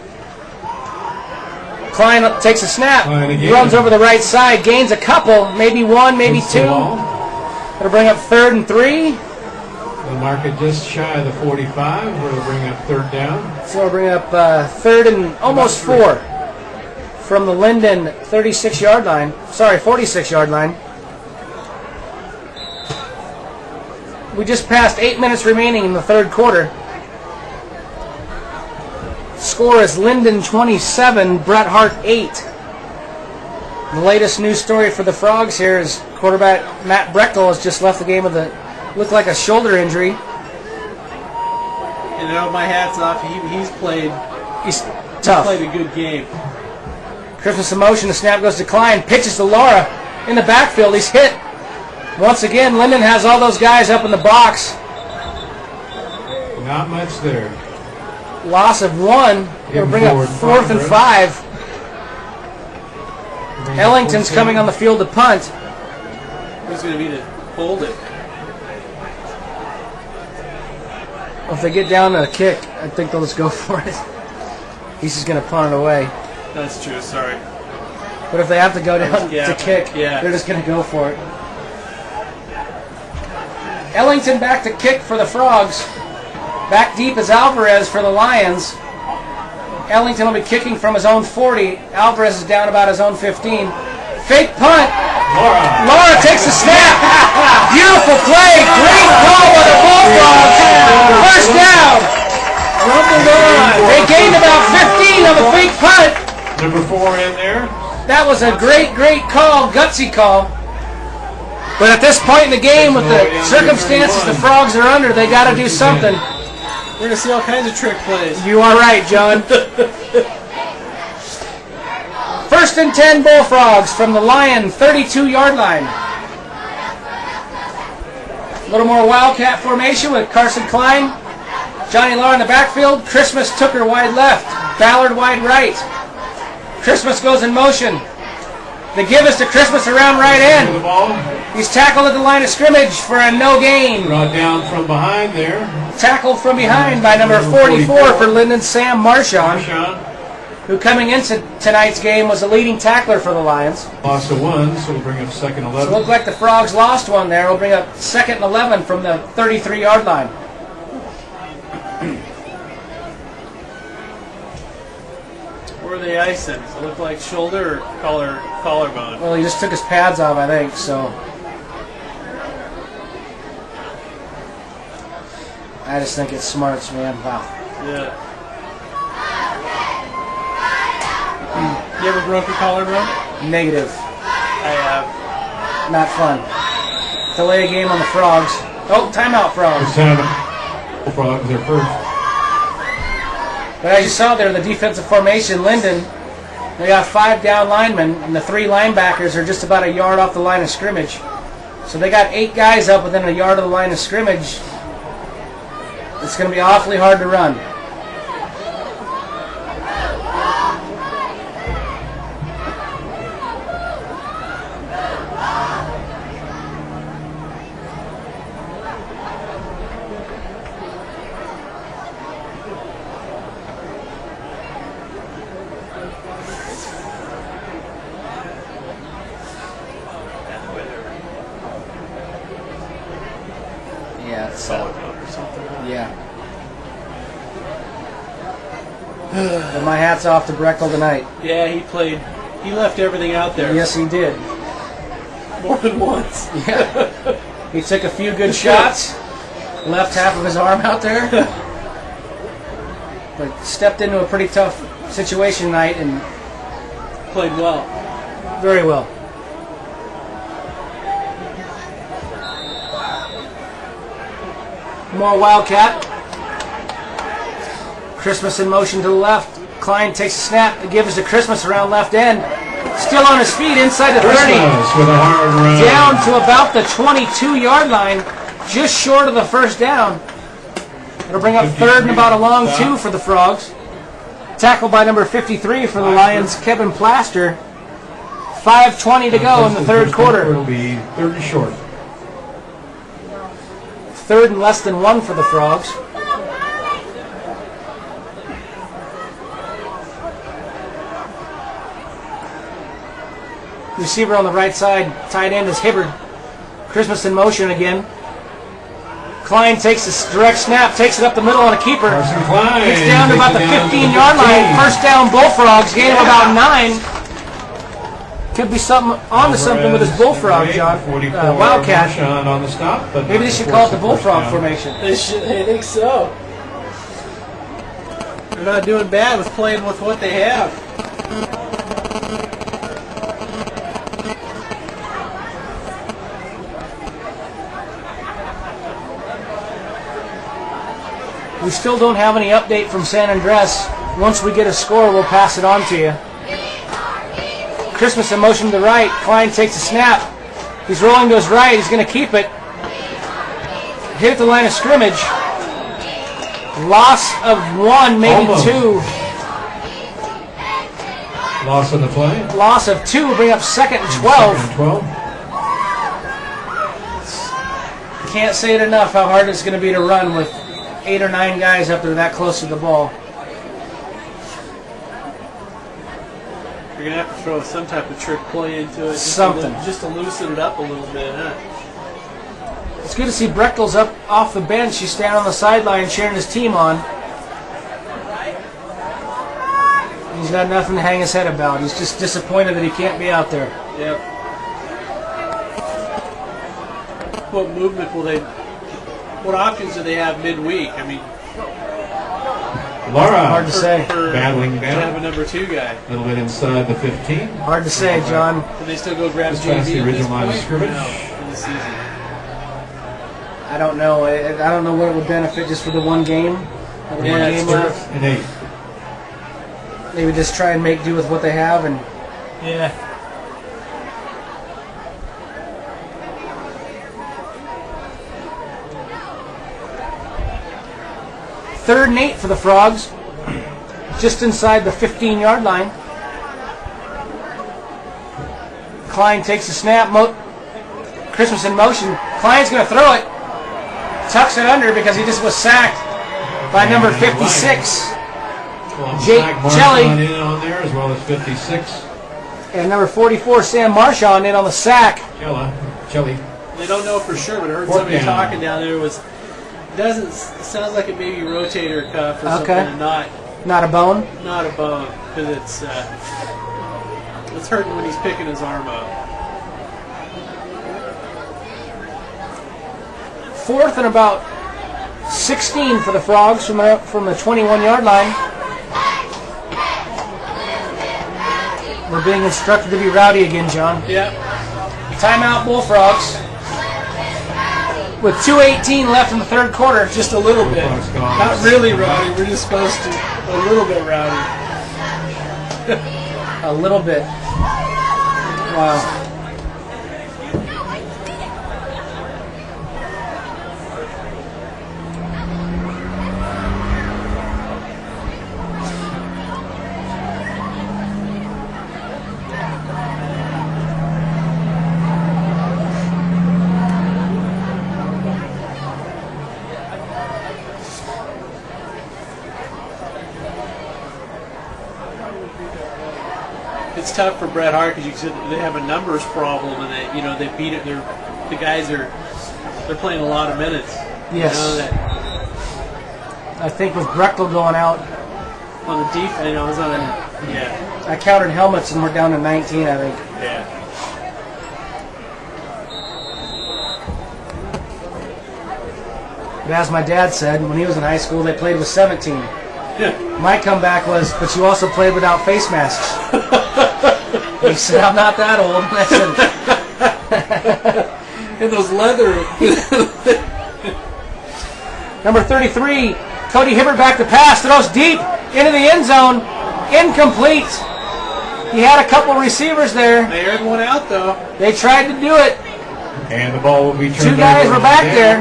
Klein takes a snap. Runs over the right side. Gains a couple. Maybe 1, maybe 2. It'll bring up 3rd and 3. They'll mark it just shy of the 45. We'll bring up 3rd down. So we'll bring up 3rd and almost 4 from the Linden 36-yard line. Sorry, 46-yard line. We just passed 8 minutes remaining in the 3rd quarter. Score is Linden 27, Bret Hart 8. The latest news story for the Frogs here is quarterback Matt Brechtel has just left the game with looked like a shoulder injury. And my hat's off. He's played. He's tough. Played a good game. Christmas in motion. The snap goes to Klein. Pitches to Laura in the backfield. He's hit. Once again, Linden has all those guys up in the box. Not much there. Loss of 1. We'll bring up 4th and 5. Ellington's coming on the field to punt. Who's going to be to hold it? Well, if they get down to a kick, I think they'll just go for it. He's just going to punt it away. That's true, sorry. But if they have to go down to kick, yeah, they're just going to go for it. Ellington back to kick for the Frogs. Back deep is Alvarez for the Lions. Ellington will be kicking from his own 40. Alvarez is down about his own 15. Fake punt. Laura takes the snap. Beautiful play. Great call by the Bullfrogs. First down. They gained about 15 on the fake punt. Number 4 in there. That was a great call, gutsy call. But at this point in the game, with the circumstances the Frogs are under, they got to do something. We're going to see all kinds of trick plays. You are right, John. 1st and 10 Bullfrogs from the Lion 32-yard line. A little more Wildcat formation with Carson Klein. Johnny Law in the backfield. Christmas Tooker wide left. Ballard wide right. Christmas goes in motion. The give is to Christmas around right end. He's tackled at the line of scrimmage for a no gain. Brought down from behind there. Tackled from behind by number 44 for Linden, Sam Marchand, who coming into tonight's game was the leading tackler for the Lions. Loss of 1, so we'll bring up 2nd and 11. So it looked like the Frogs lost 1 there. We'll bring up 2nd and 11 from the 33-yard line. Where are they icing? Does it look like shoulder or collarbone? Well, he just took his pads off, I think, so. I just think it's smarts, man. Wow. Yeah. You ever broke a collarbone? Negative. I have. Not fun. Delay a game on the Frogs. Oh, timeout, Frogs. It's time. Frogs are first. But as you saw there, the defensive formation, Linden, they got 5 down linemen, and the 3 linebackers are just about a yard off the line of scrimmage. So they got 8 guys up within a yard of the line of scrimmage. It's going to be awfully hard to run. Yeah, it's or something. yeah. But my hat's off to Brechtel tonight. Yeah, he played. He left everything out there. Yes, he did. More than once. Yeah. He took a few good shots, left half of his arm out there, but stepped into a pretty tough situation tonight and Played well. very well. More Wildcat. Christmas in motion to the left. Klein takes a snap to give us to Christmas around left end. Still on his feet inside the 30. Christmas with a hard run. Down to about the 22-yard line, just short of the first down. It'll bring up third and about a long 2 for the Frogs. Tackled by number 53 for the Lions, Kevin Plaster. 5:20 to go in the third quarter. It'll be third and short. Third and less than 1 for the Frogs. Receiver on the right side, tight end is Hibbard. Christmas in motion again. Klein takes a direct snap, takes it up the middle on a keeper. Carson Klein Gets down to about the 15-yard line. First down, Bullfrogs. Gain of about 9. Could be something onto something with his Bullfrog, John. Wildcat. Marshawn on the stop, but Maybe they should call it the Bullfrog formation. They should. I think so. They're not doing bad with playing with what they have. We still don't have any update from San Andres. Once we get a score, we'll pass it on to you. Christmas in motion to the right. Klein takes a snap. He's rolling to his right. He's going to keep it. Hit at the line of scrimmage. Loss of 1, maybe Almost. 2. Loss on the play. Loss of 2 will bring up second and 12. Second and 12. Can't say it enough how hard it's going to be to run with 8 or 9 guys up there that close to the ball. You're going to have to throw some type of trick play into it. Something. Just to loosen it up a little bit, huh? It's good to see Brechtel's up off the bench. He's standing on the sideline cheering his team on. He's got nothing to hang his head about. He's just disappointed that he can't be out there. Yep. What movement will they... What options do they have midweek? I mean... Laura. Hard to say. Battling to have down. a number 2 guy. A little bit inside the 15. Hard to say, John. Can they still go grab Just past JV the at this original line of point? scrimmage. No, in the season. I don't know. I don't know what it would benefit just for the one game. The one Yeah, it's game true. left. And 8. Maybe just try and make do with what they have. And Yeah. third and 8 for the Frogs. Just inside the 15-yard line. Klein takes a snap. Christmas in motion. Klein's going to throw it. Tucks it under because he just was sacked by number 56. Jake Jelly. In on there as well as 56. And number 44, Sam Marchand, in on the sack. Jelly. They don't know for sure, but I heard Fourth somebody down. talking down there. Doesn't sounds like it may be rotator cuff or something, Okay. and Not a bone. not a bone, because it's hurting when he's picking his arm up. Fourth and about 16 for the Frogs from the 21-yard line. We're being instructed to be rowdy again, John. Yep. Timeout, Bullfrogs. with 2:18 left in the third quarter. Just a little bit. Bullfrogs gone. Not really rowdy. We're just supposed to a little bit rowdy. A little bit. Wow. It's tough for Bret Hart because they have a numbers problem, and they beat it. The guys they're playing a lot of minutes. Yes. That I think with Brechtel going out, on the deep, I was on a I counted helmets and we're down to 19, I think. yeah. But as my dad said, when he was in high school, they played with 17. My comeback was, but you also played without face masks. He said, I'm not that old. I said, And those leather. number 33, Cody Hibbert back to pass. Throws deep into the end zone. Incomplete. He had a couple receivers there. They aired one out though. They tried to do it. And the ball will be turned Two guys over were back there.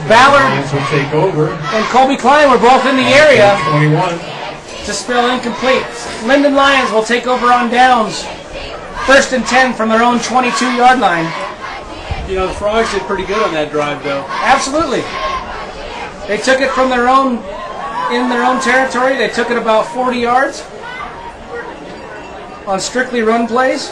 Ballard Lions will take over. and Colby Klein were both in the area. 21. Just spell incomplete. Linden Lions will take over on downs. 1st and 10 from their own 22-yard line. The Frogs did pretty good on that drive though. Absolutely. They took it from their own, in their own territory. They took it about 40 yards on strictly run plays.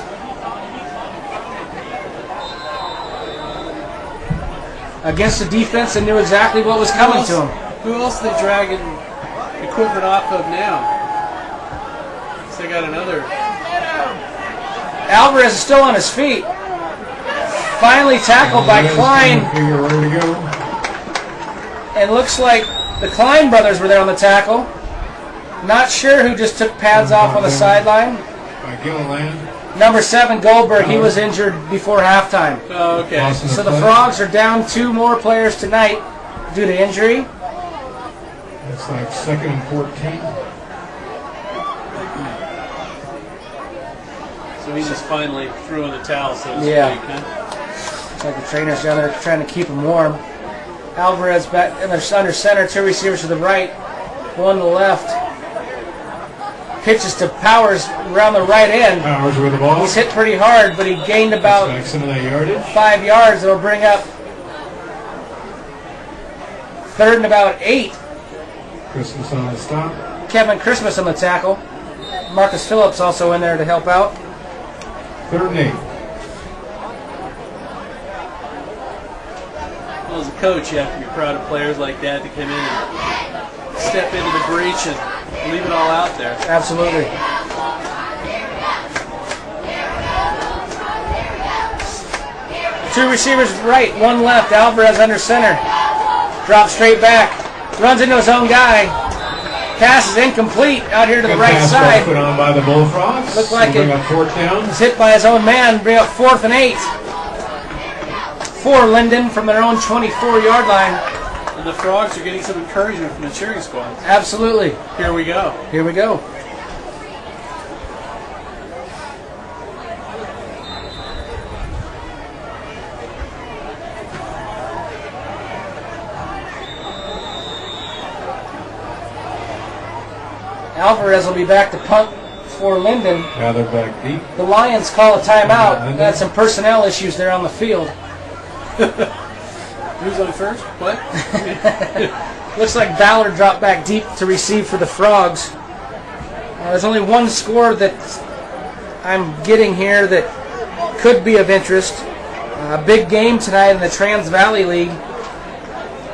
Against a defense that knew exactly what was coming to them. Who else are they dragging equipment off of now? So they got another. Alvarez is still on his feet. Finally tackled by Klein. Figure where to go. And looks like the Klein brothers were there on the tackle. Not sure who just took pads off on the sideline. By Gilliland. Number 7, Goldberg, he was injured before halftime. Oh, okay. So the Frogs are down 2 more players tonight due to injury. It's like 2nd and 14. So he just finally threw in the towel, so to Yeah. speak. Huh? It's like the trainers down there trying to keep him warm. Alvarez back under center, 2 receivers to the right, 1 to the left. Pitches to Powers around the right end. Powers with the ball. He's hit pretty hard, but he gained about Back some of that yardage. 5 yards. It'll bring up 3rd and about 8. Christmas on the stop. Kevin Christmas on the tackle. Marcus Phillips also in there to help out. 3rd and 8. Well, as a coach, you have to be proud of players like that to come in and step into the breach and leave it all out there. Absolutely. Two receivers right, 1 left. Alvarez under center. Drops straight back. Runs into his own guy. Pass is incomplete out here to the right Pass side. put on by the Bullfrogs. Looked like Bring it- up 4th down. He's hit by his own man. Bring up 4th and 8. For Linden from their own 24-yard line. And the Frogs are getting some encouragement from the cheering squad. Absolutely. Here we go. Here we go. Alvarez will be back to punt for Linden. Now they're back deep. The Lions call a timeout. Got some personnel issues there on the field. Who's on first? What? Looks like Ballard dropped back deep to receive for the Frogs. There's only one score that I'm getting here that could be of interest. A big game tonight in the Trans Valley League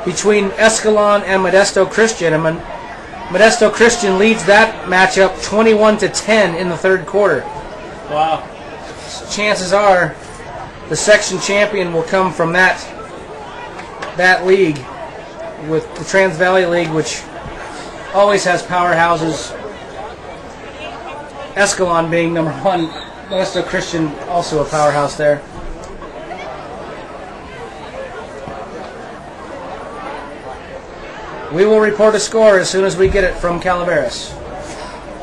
between Escalon and Modesto Christian. Modesto Christian leads that matchup 21-10 in the 3rd quarter. Wow. Chances are the section champion will come from that league, with the Trans Valley League, which always has powerhouses. Escalon being number 1, Modesto Christian also a powerhouse there. We will report a score as soon as we get it from Calaveras.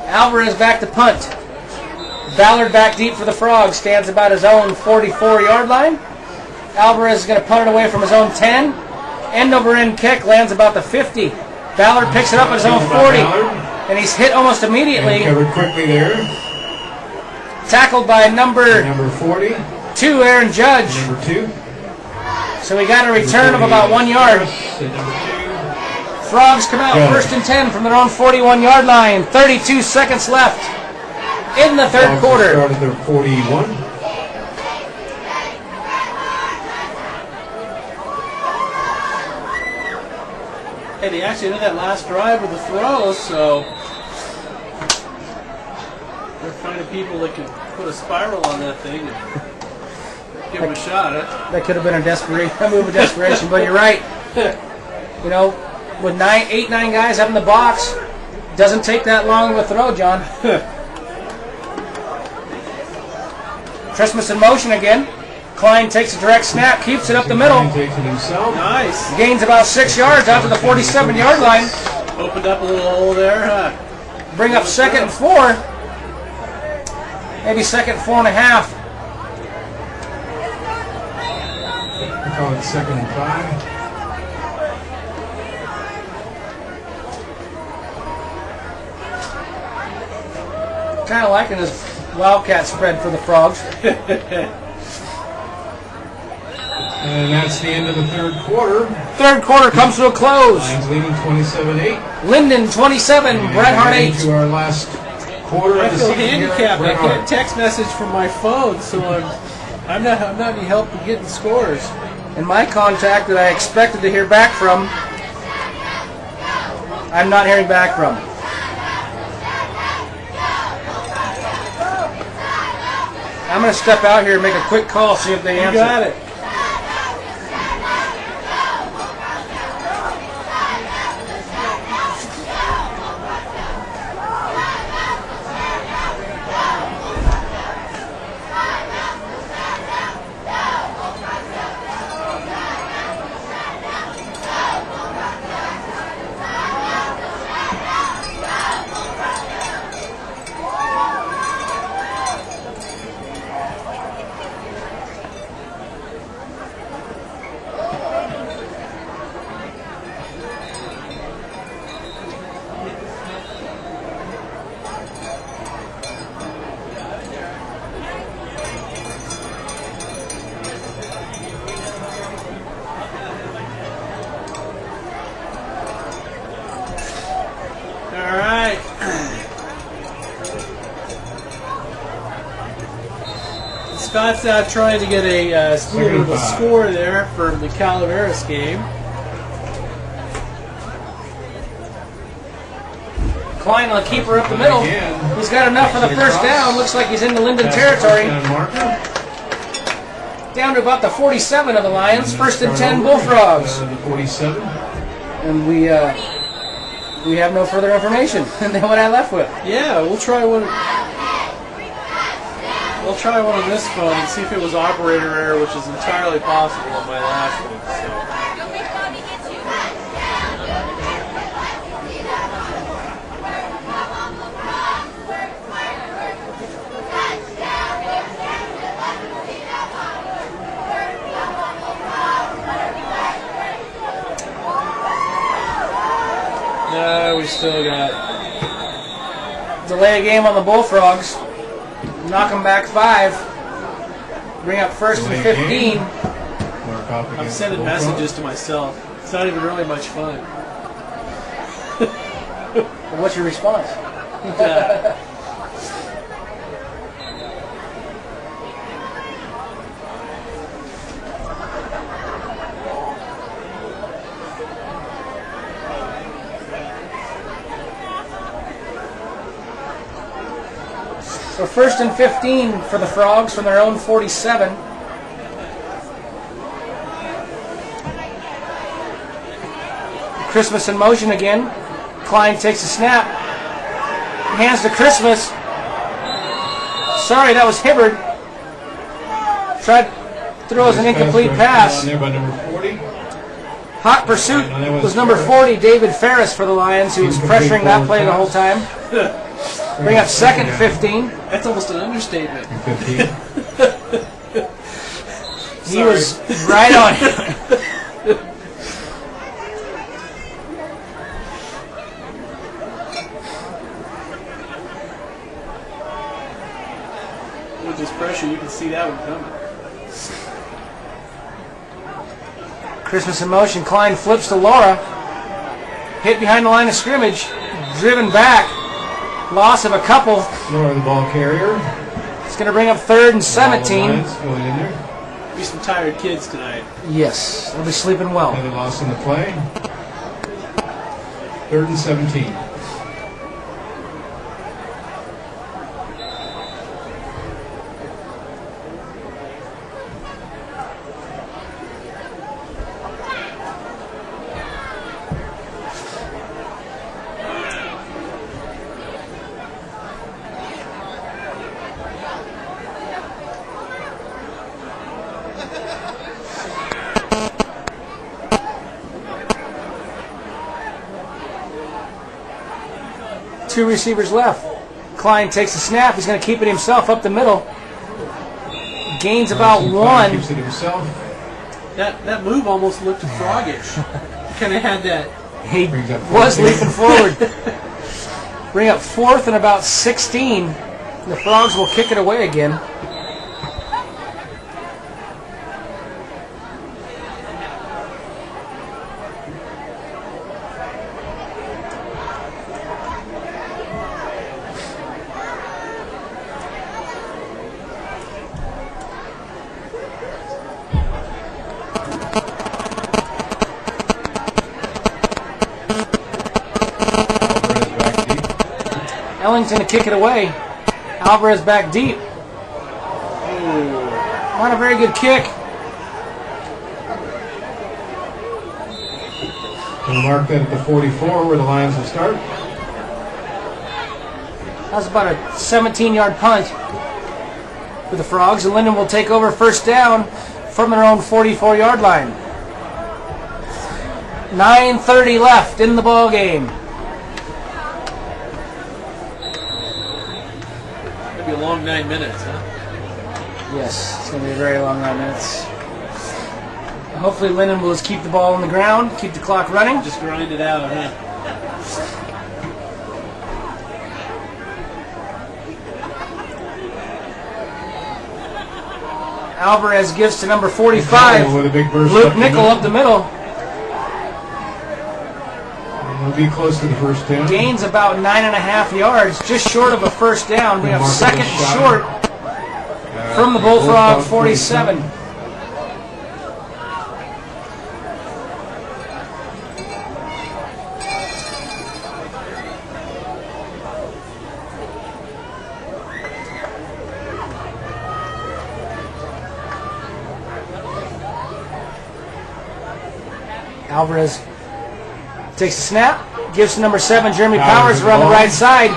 Alvarez back to punt. Ballard back deep for the Frogs. Stands about his own 44-yard line. Alvarez is going to punt it away from his own 10. End-over-end kick lands about the 50. Ballard picks it up at his own 40. And he's hit almost immediately. And covered quickly there. Tackled by number 40. 2, Aaron Judge. Number 2. So we got a return of about 1 yard. Frogs come out first and 10 from their own 41-yard line. 32 seconds left in the third quarter. Started their 41. Hey, they actually did that last drive with the throws, so they're finding people that can put a spiral on that thing and give them a shot. That could have been a move of desperation, but you're right. You know, with 8, 9 guys up in the box, doesn't take that long of a throw, John. Christmas in motion again. Klein takes a direct snap, keeps it up the middle. Takes it himself. Nice. Gains about 6 yards out to the 47-yard line. Opened up a little hole there, huh? Bring up 2nd and 4. Maybe 2nd and 4.5. We call it 2nd and 5. Kind of liking this Wildcat spread for the Frogs. And that's the end of the third quarter. Third quarter comes to a close. Lions leading 27-8. Linden 27, Bret Hart 8. To our last quarter I of the feel season. handicapped. I can't text message from my phone, so I'm not any help in getting scores. And my contact that I expected to hear back from, I'm not hearing back from. I'm going to step out here and make a quick call, see if they answer. You got it. Scott's out trying to get a little bit of a score there for the Calaveras game. Klein will keep her up the middle. He's got enough for the first down. Looks like he's in the Linden territory. Down to about the 47 of the Lions. First and 10 Bullfrogs. The 47. And we have no further information than what I left with. Yeah, we'll try one. We'll try one on this phone and see if it was operator error, which is entirely possible on my last one. No, we still got delay a game on the Bullfrogs. Knock them back 5. Bring up first and 15. I'm sending messages to myself. It's not even really much fun. Well, what's your response? So first and 15 for the Frogs from their own 47. Christmas in motion again. Klein takes a snap. Hands to Christmas. Sorry, that was Hibbard. Tried throws an incomplete pass. There by number 40. Hot pursuit was number 40, David Ferris for the Lions, who was pressuring that play the whole time. Bring up second and 15. That's almost an understatement. 15. He was right on. With this pressure, you can see that one coming. Christmas in motion. Klein flips to Laura. Hit behind the line of scrimmage. Driven back. Loss of a couple. Laura, the ball carrier. It's going to bring up third and 17. Lions going in there. Be some tired kids tonight. Yes, they'll be sleeping well. Another loss in the play. Third and 17. Two receivers left. Klein takes the snap. He's going to keep it himself up the middle. Gains about one. Keeps it himself. That move almost looked froggish. Kind of had that. He was leaping forward. Bring up fourth and about 16. The Frogs will kick it away again. Ellington to kick it away. Alvarez back deep. Not a very good kick. We'll mark that at the 44 where the Lions will start. That was about a 17-yard punt for the Frogs. And Linden will take over first down from their own 44-yard line. 9:30 left in the ball game. Maybe a long 9 minutes, huh? Yes, it's going to be a very long 9 minutes. Hopefully Linden will just keep the ball on the ground, keep the clock running. Just grind it out, huh? Alvarez gives to number 45. With a big burst Luke Nickel up the middle. We'll be close to the first down. Gains about 9.5 yards, just short of a first down. We have second and short from the Bullfrog 47. Alvarez takes the snap, gives to number 7, Jeremy Powers, around the right side.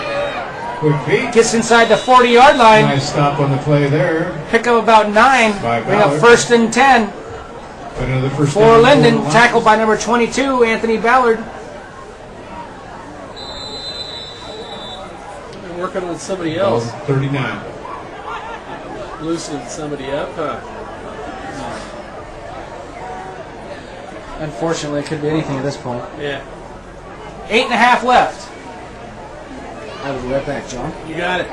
Quick feet. Gets inside the 40-yard line. Nice stop on the play there. Pick up about 9. Bring up first and 10. But another first For down Linden, tackled by number 22, Anthony Ballard. They're working on somebody else. 39. Loosening somebody up, huh? Unfortunately, it could be anything at this point. Yeah. 8.5 left. I will be right back, John. You got it.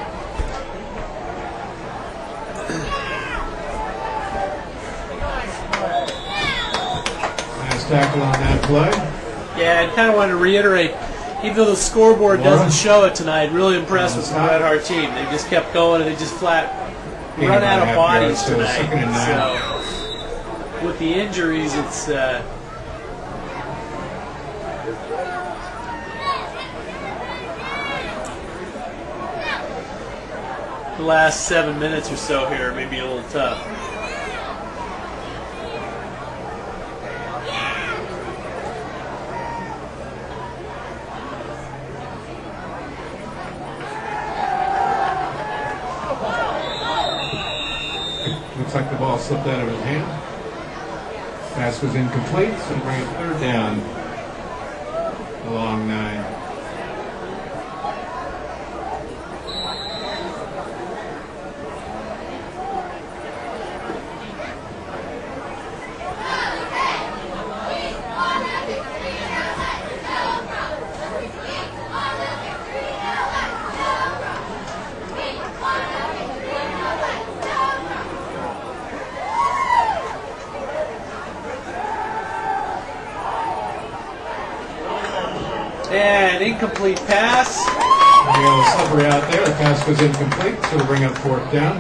Nice tackle on that play. Yeah, I kind of wanted to reiterate, even though the scoreboard doesn't show it tonight, really impressed with the Red Heart team. They just kept going and they just flat run out of bodies tonight. So, with the injuries, it's... the last 7 minutes or so here may be a little tough. Looks like the ball slipped out of his hand. Pass was incomplete, so bring it third down. Along 9. And incomplete pass. We got a slippery out there. The pass was incomplete, so we'll bring up fourth down.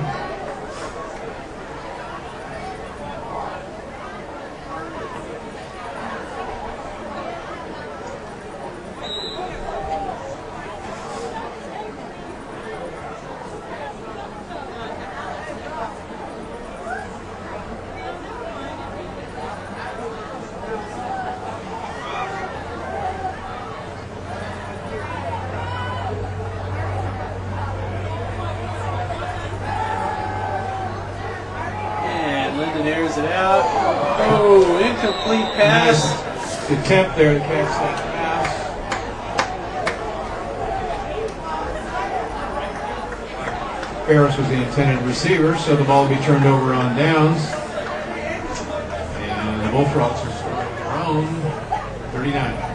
Airs it out. Oh, incomplete pass. Nice attempt there to catch that pass. Ferris was the intended receiver, so the ball will be turned over on downs. And the Bullfrogs are scoring their own 39.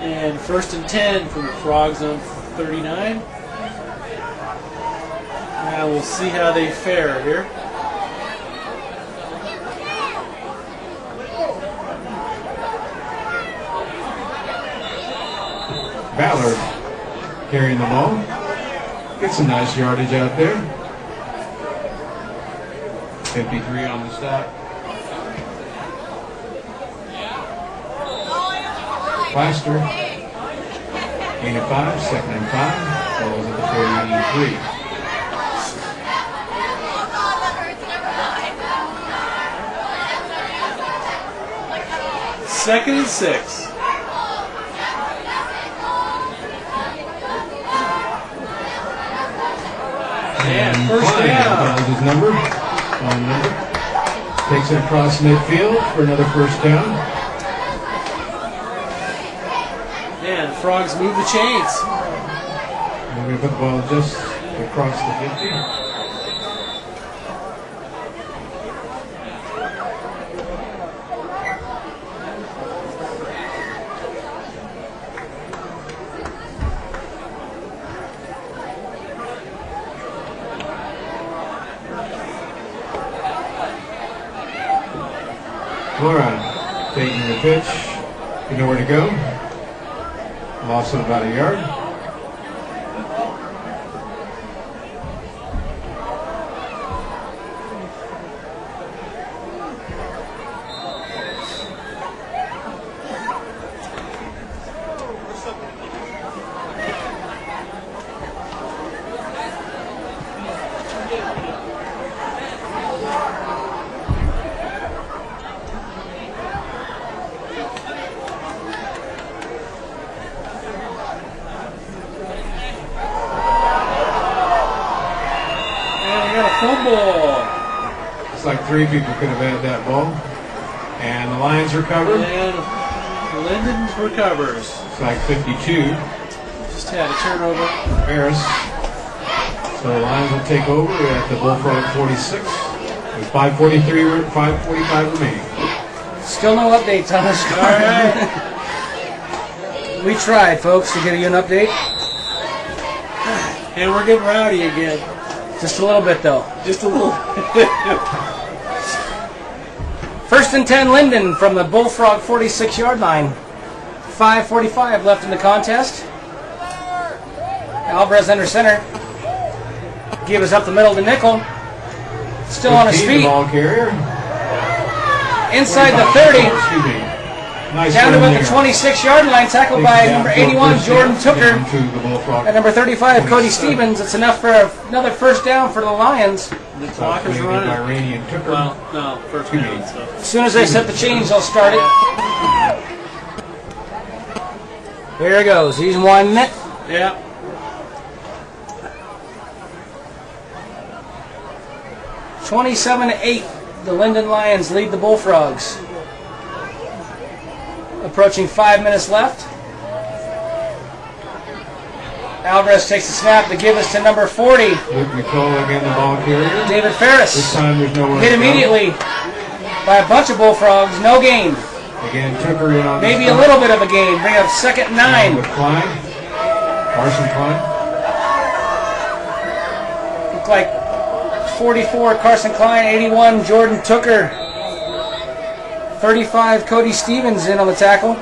And 1st and 10 from the Frogs on 39. Now we'll see how they fare here. Ballard carrying the ball. Gets some nice yardage out there. 53 on the stop. Plaster, gain of 5, 2nd and 5, falls at the 43. Second and 6. And first down. His number, phone number. Takes it across midfield for another first down. And the Frogs move the chains. We're going to put the ball just across the 50. Laura taking the pitch. You know where to go. Loss of about a yard. Fumble. It's like 3 people could have had that ball. And the Lions recover. And Linden recovers. It's like 52. Just had a turnover. Harris. So the Lions will take over at the Bullfrog 46 with 5:45 remaining. Still no updates on this. All right. We tried, folks, to get you an update. And we're getting rowdy again. Just a little bit, though. Just a little bit. 1st and 10, Linden from the Bullfrog 46-yard line. 5:45 left in the contest. Alvarez under center. Give us up the middle to Nickel. Still on his feet. The ball carrier. Inside the 30. Nice Down to run about the there. 26-yard line, tackled Takes by it down number for a 81, first Jordan down, Tooker. down to the Bullfrog. And number 35, Cody 27. Stevens. It's enough for another first down for the Lions. The clock is By running. Rainey and Tooker. Well, no, first down. So. As soon as they set the chains, they'll start it. Here it goes. He's winding it. Yeah. (27-8). The Linden Lions lead the Bullfrogs. Approaching 5 minutes left. Alvarez takes the snap to give us to number 40, Luke McCall again, the ball carrier. David This Ferris. time there's nowhere Hit to go. immediately by a bunch of Bullfrogs. No gain. Again, Tooker in on the Maybe a stop. little bit of a gain. Bring up 2nd and 9. With Klein. Carson Klein. Look like 44, Carson Klein. 81, Jordan Tooker. 35, Cody Stevens in on the tackle.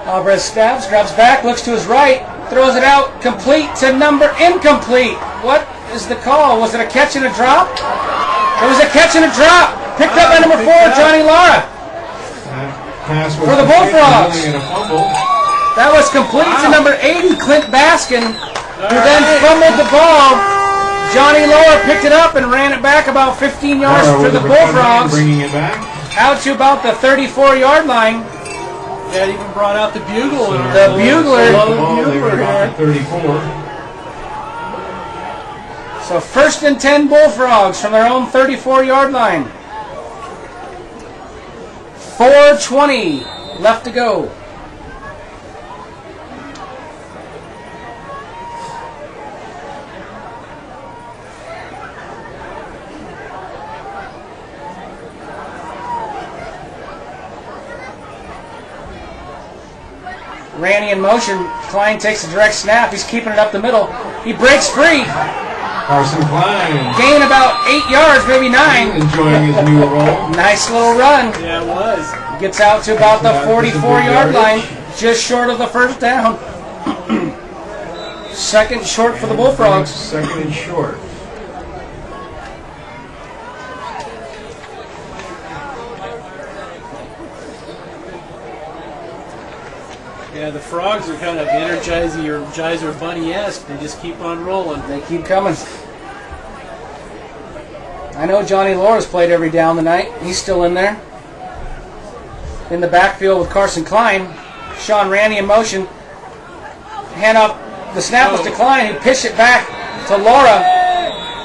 Alvarez stabs, grabs back, looks to his right, throws it out, complete to number incomplete. What is the call? Was it a catch and a drop? It was a catch and a drop. Picked up by number 4, Johnny Lara. Pass was For the complete, Bullfrogs. resulting in a fumble. That was complete to number 80, Clint Baskin, who then fumbled the ball. Johnny Lara picked it up and ran it back about 15 yards Lara for with the recovery, Bullfrogs, bringing it back. out to about the 34-yard line. Yeah, it even brought out the bugle. The bugler. The ball, they were about the 34. So 1st and 10 Bullfrogs from their own 34-yard line. 4:20 left to go. Randy in motion. Klein takes a direct snap. He's keeping it up the middle. He breaks free. Carson Klein Gain about 8 yards, maybe 9. enjoying his new role. Nice little run. Yeah, it was. Gets out to about the 44-yard line, just short of the first down. 2nd short for the Bullfrogs. 2nd and short. Yeah, the Frogs are kind of Energizer Bunny-esque. They just keep on rolling. They keep coming. I know Johnny Laura's played every down tonight. He's still in there. In the backfield with Carson Klein. Sean Randy in motion. Hand up. The snap was to Klein, who pitched it back to Laura,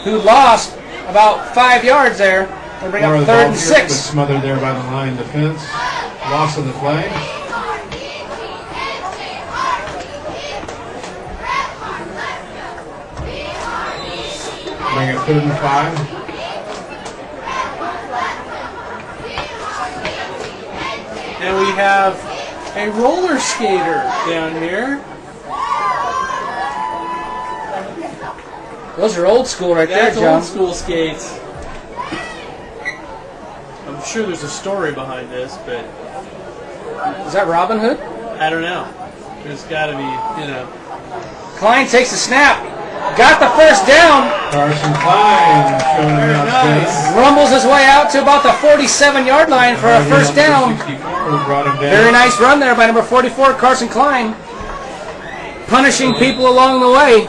who lost about 5 yards there. They bring Laura, up the 3rd ball and carrier, but 6. smothered there by the line defense. Loss of the flag. Bring it 3rd and 5. And we have a roller skater down here. Those are old school right That's there, John. old school skates. I'm sure there's a story behind this, but Is that Robin Hood? I don't know. There's got to be, Klein takes the snap. Got the first down. Carson Klein showing Very an nice. outstanding. Rumbles his way out to about the 47-yard line for a first down. 64, brought him down. Very nice run there by number 44, Carson Klein. Punishing people along the way.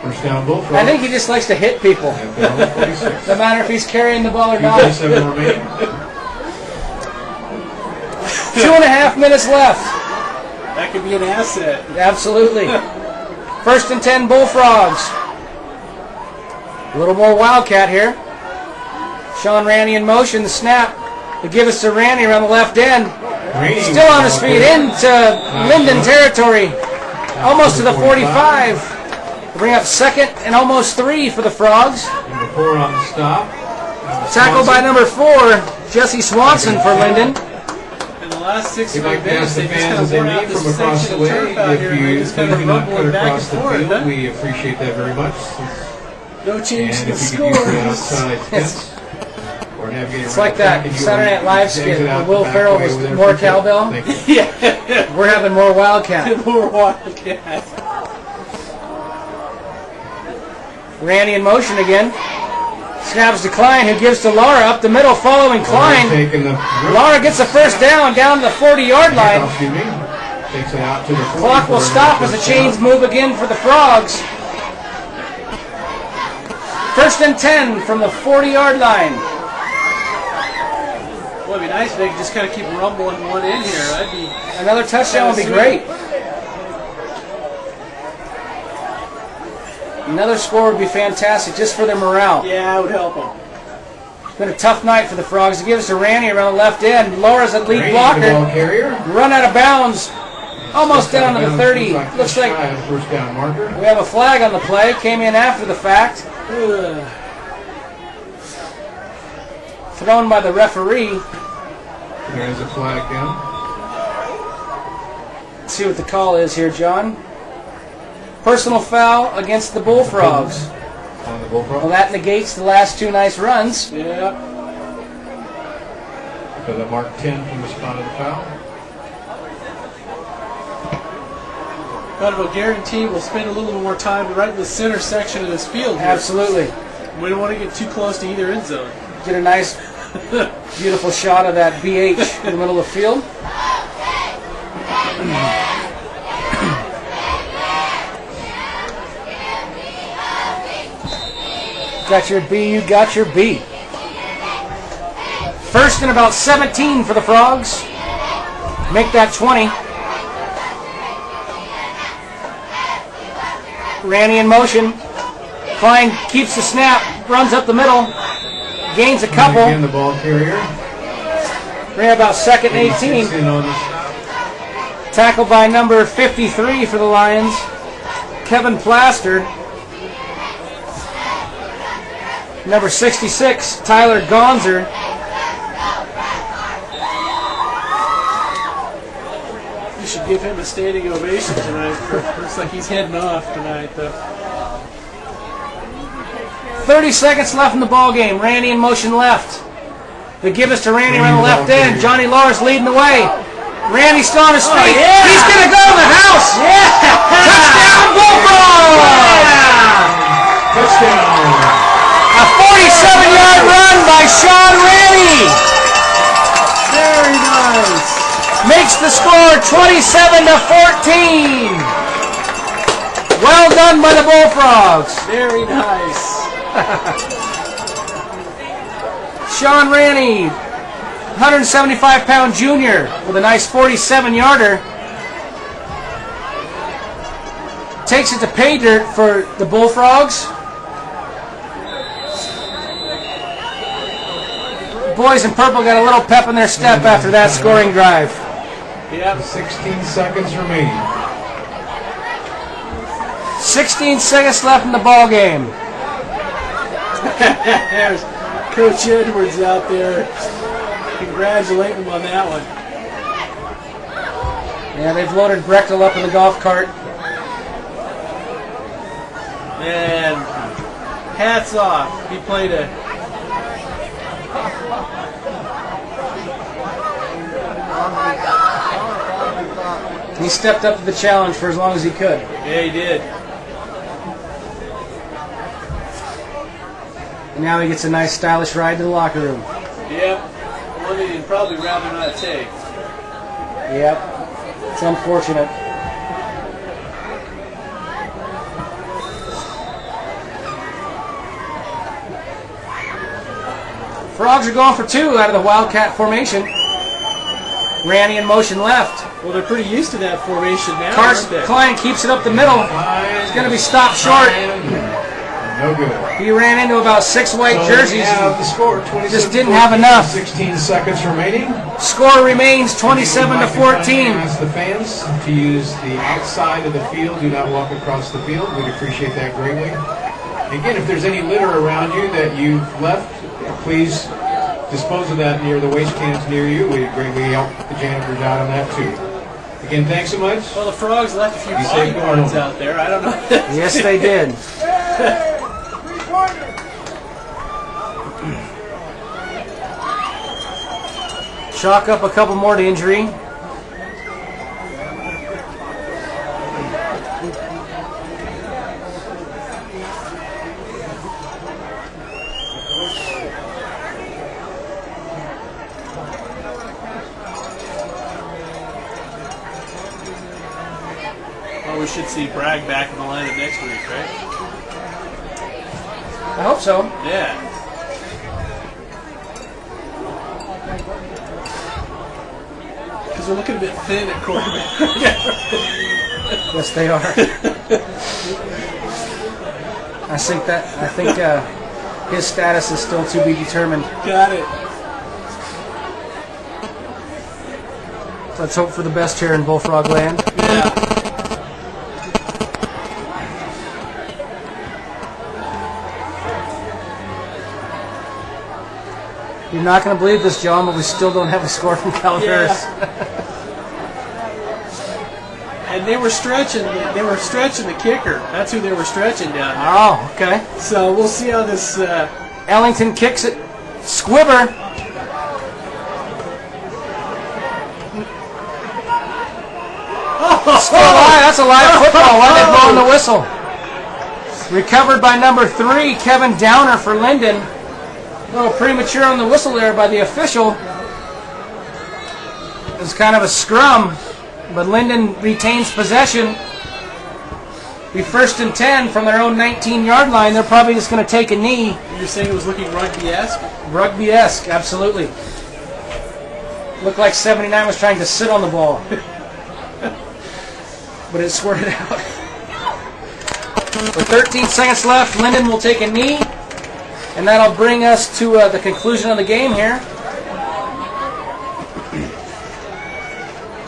First down, Bullfrog. I think he just likes to hit people, At their own 46. no matter if he's carrying the ball or not. 2:37 remaining. 2.5 minutes left. that could be an asset. Absolutely. 1st and 10 Bullfrogs. A little more Wildcat here. Sean Randy in motion. The snap to give us to Randy around the left end. Rainey Still on his ball feet carrier. into Linden territory. Almost to the 45. Bring up 2nd and almost 3 for the Frogs. Number 4 on the stop. Tackled by number 4, Jesse Swanson for Linden. In the last 6 We'd like to minutes, ask the they just fans kind as of they wore out leave this from across section the of way. turf out If here. you They just kind please of do not cut rumbling back across and the forth. field, Huh? we appreciate that very much. No change And to the if you could use the scores. outside fence. or navigating It's around like the track that and you Saturday Night Live exit skit out where the Will back Ferrell way was with more everything. cowbell. Thank you. Yeah. We're having more Wildcat. More Wildcat. Randy in motion again. Snaps to Klein, who gives to Laura up the middle, following Klein. Taking the Laura gets a first down to the 40-yard line. Excuse me. Takes it out to the 40 Clock will for stop as the first chains down. move again for the Frogs. First and 10 from the 40-yard line. Boy, it'd be nice if they could just kind of keep rumbling one in here. That'd be Another touchdown would be great. Another score would be fantastic just for their morale. yeah, it would help them. It's been a tough night for the Frogs. It gives to Randy around the left end. Laura's at lead Randy, the ball blocker. carrier. Run out of bounds. Almost down to the 30. Looks Looks like like the first down marker. we have a flag on the play. Came in after the fact. Ugh. Thrown by the referee. There's a flag down. Let's see what the call is here, John. Personal foul against the Bullfrogs. On the Bullfrog. Well, that negates the last two nice runs. Yeah. So that mark 10 from the spot of the foul. But it'll guarantee we'll spend a little more time right in the center section of this field here. Absolutely. We don't want to get too close to either end zone. Get a nice, beautiful shot of that BH in the middle of the field. Got your B, you got your B. First and about 17 for the Frogs. Make that 20. Randy in motion. Klein keeps the snap, runs up the middle, gains a couple. Again, the ball carrier. Ran about second and 18. In on the snap. Tackled by number 53 for the Lions, Kevin Plaster. Number 66, Tyler Gonzer. You should give him a standing ovation tonight. Looks like he's heading off tonight, though. 30 seconds left in the ball game. Randy in motion left. They give us to Randy around the left end. Johnny Lawrence leading the way. Randy still on his feet. yeah. He's going to go in the house. Touchdown, Bullfrogs! Touchdown. A 47-yard run by Sean Randy. Very nice. Makes the score 27-14. Well done by the Bullfrogs. Very nice. Sean Randy, 175-pound junior with a nice 47-yarder. Takes it to pay dirt for the Bullfrogs. Boys in purple got a little pep in their step after that scoring drive. Yep. 16 seconds remaining. 16 seconds left in the ball game. There's Coach Edwards out there. Congratulate him on that one. Yeah, they've loaded Brechtel up in the golf cart. Man, hats off. He played a He stepped up to the challenge for as long as he could. yeah, he did. And now he gets a nice stylish ride to the locker room. Yep. One that he'd probably rather not take. Yep. It's unfortunate. Frogs are going for two out of the Wildcat formation. Randy in motion left. Well, they're pretty used to that formation now, aren't Carson they? Klein keeps it up the middle. It's going to be stopped short. No good. He ran into about 6 white So jerseys. we have the score, 27-14, Just didn't have enough. 16 seconds remaining. Score remains 27-14. Ask the fans to use the outside of the field. Do not walk across the field. We'd appreciate that greatly. Again, if there's any litter around you that you've left, please dispose of that near the waste cans near you. We greatly help the janitors out on that too. Again, thanks so much. Well, the Frogs left a few You say bodyguards go. out there. I don't know. Yes, they did. Chalk up a couple more to injury. Well, we should see Bragg back in the lineup next week, right? I hope so. Yeah. Because we're looking a bit thin at quarterback. Yes, they are. I think his status is still to be determined. Got it. Let's hope for the best here in Bullfrog Land. Yeah. You're not going to believe this, John, but we still don't have a score from Calaveras. And they were stretching. They were stretching the kicker. That's who they were stretching down there. Oh, okay. So we'll see how this. Ellington kicks it. Squibber. Still alive. That's a live football. Why they blowing the whistle? Recovered by number 3, Kevin Downer for Linden. A little premature on the whistle there by the official. It's kind of a scrum, but Linden retains possession. Be 1st and 10 from their own 19-yard line. They're probably just going to take a knee. You're saying it was looking rugby-esque? Rugby-esque, absolutely. Looked like 79 was trying to sit on the ball. But it squirted out. With 13 seconds left, Linden will take a knee. And that'll bring us to the conclusion of the game here.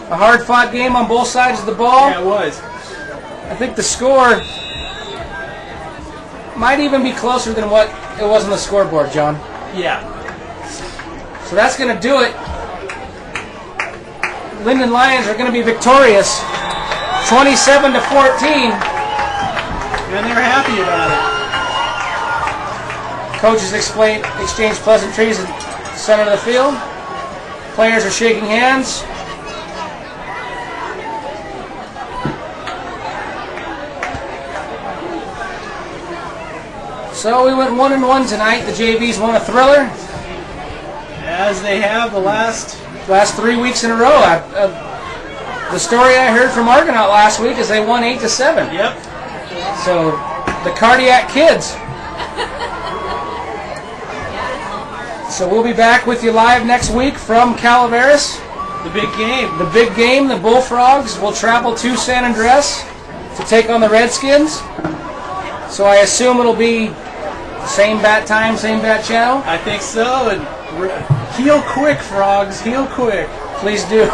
A hard-fought game on both sides of the ball. Yeah, it was. I think the score might even be closer than what it was on the scoreboard, John. Yeah. So that's going to do it. Linden Lions are going to be victorious, 27-14. And they were happy about it. Coaches exchange pleasantries at the center of the field. Players are shaking hands. So we went 1-1 tonight. The JVs won a thriller. As they have the last 3 weeks in a row. The story I heard from Argonaut last week is they won 8-7. Yep. So the Cardiac Kids. So we'll be back with you live next week from Calaveras. The big game. The big game. The Bullfrogs will travel to San Andres to take on the Redskins. So I assume it'll be same bat time, same bat channel. I think so. And heal quick, Frogs. Heal quick. Please do.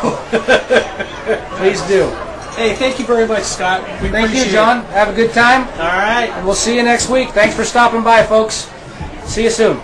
Please do. Hey, thank you very much, Scott. Thank you, John. Have a good time. All right. And we'll see you next week. Thanks for stopping by, folks. See you soon.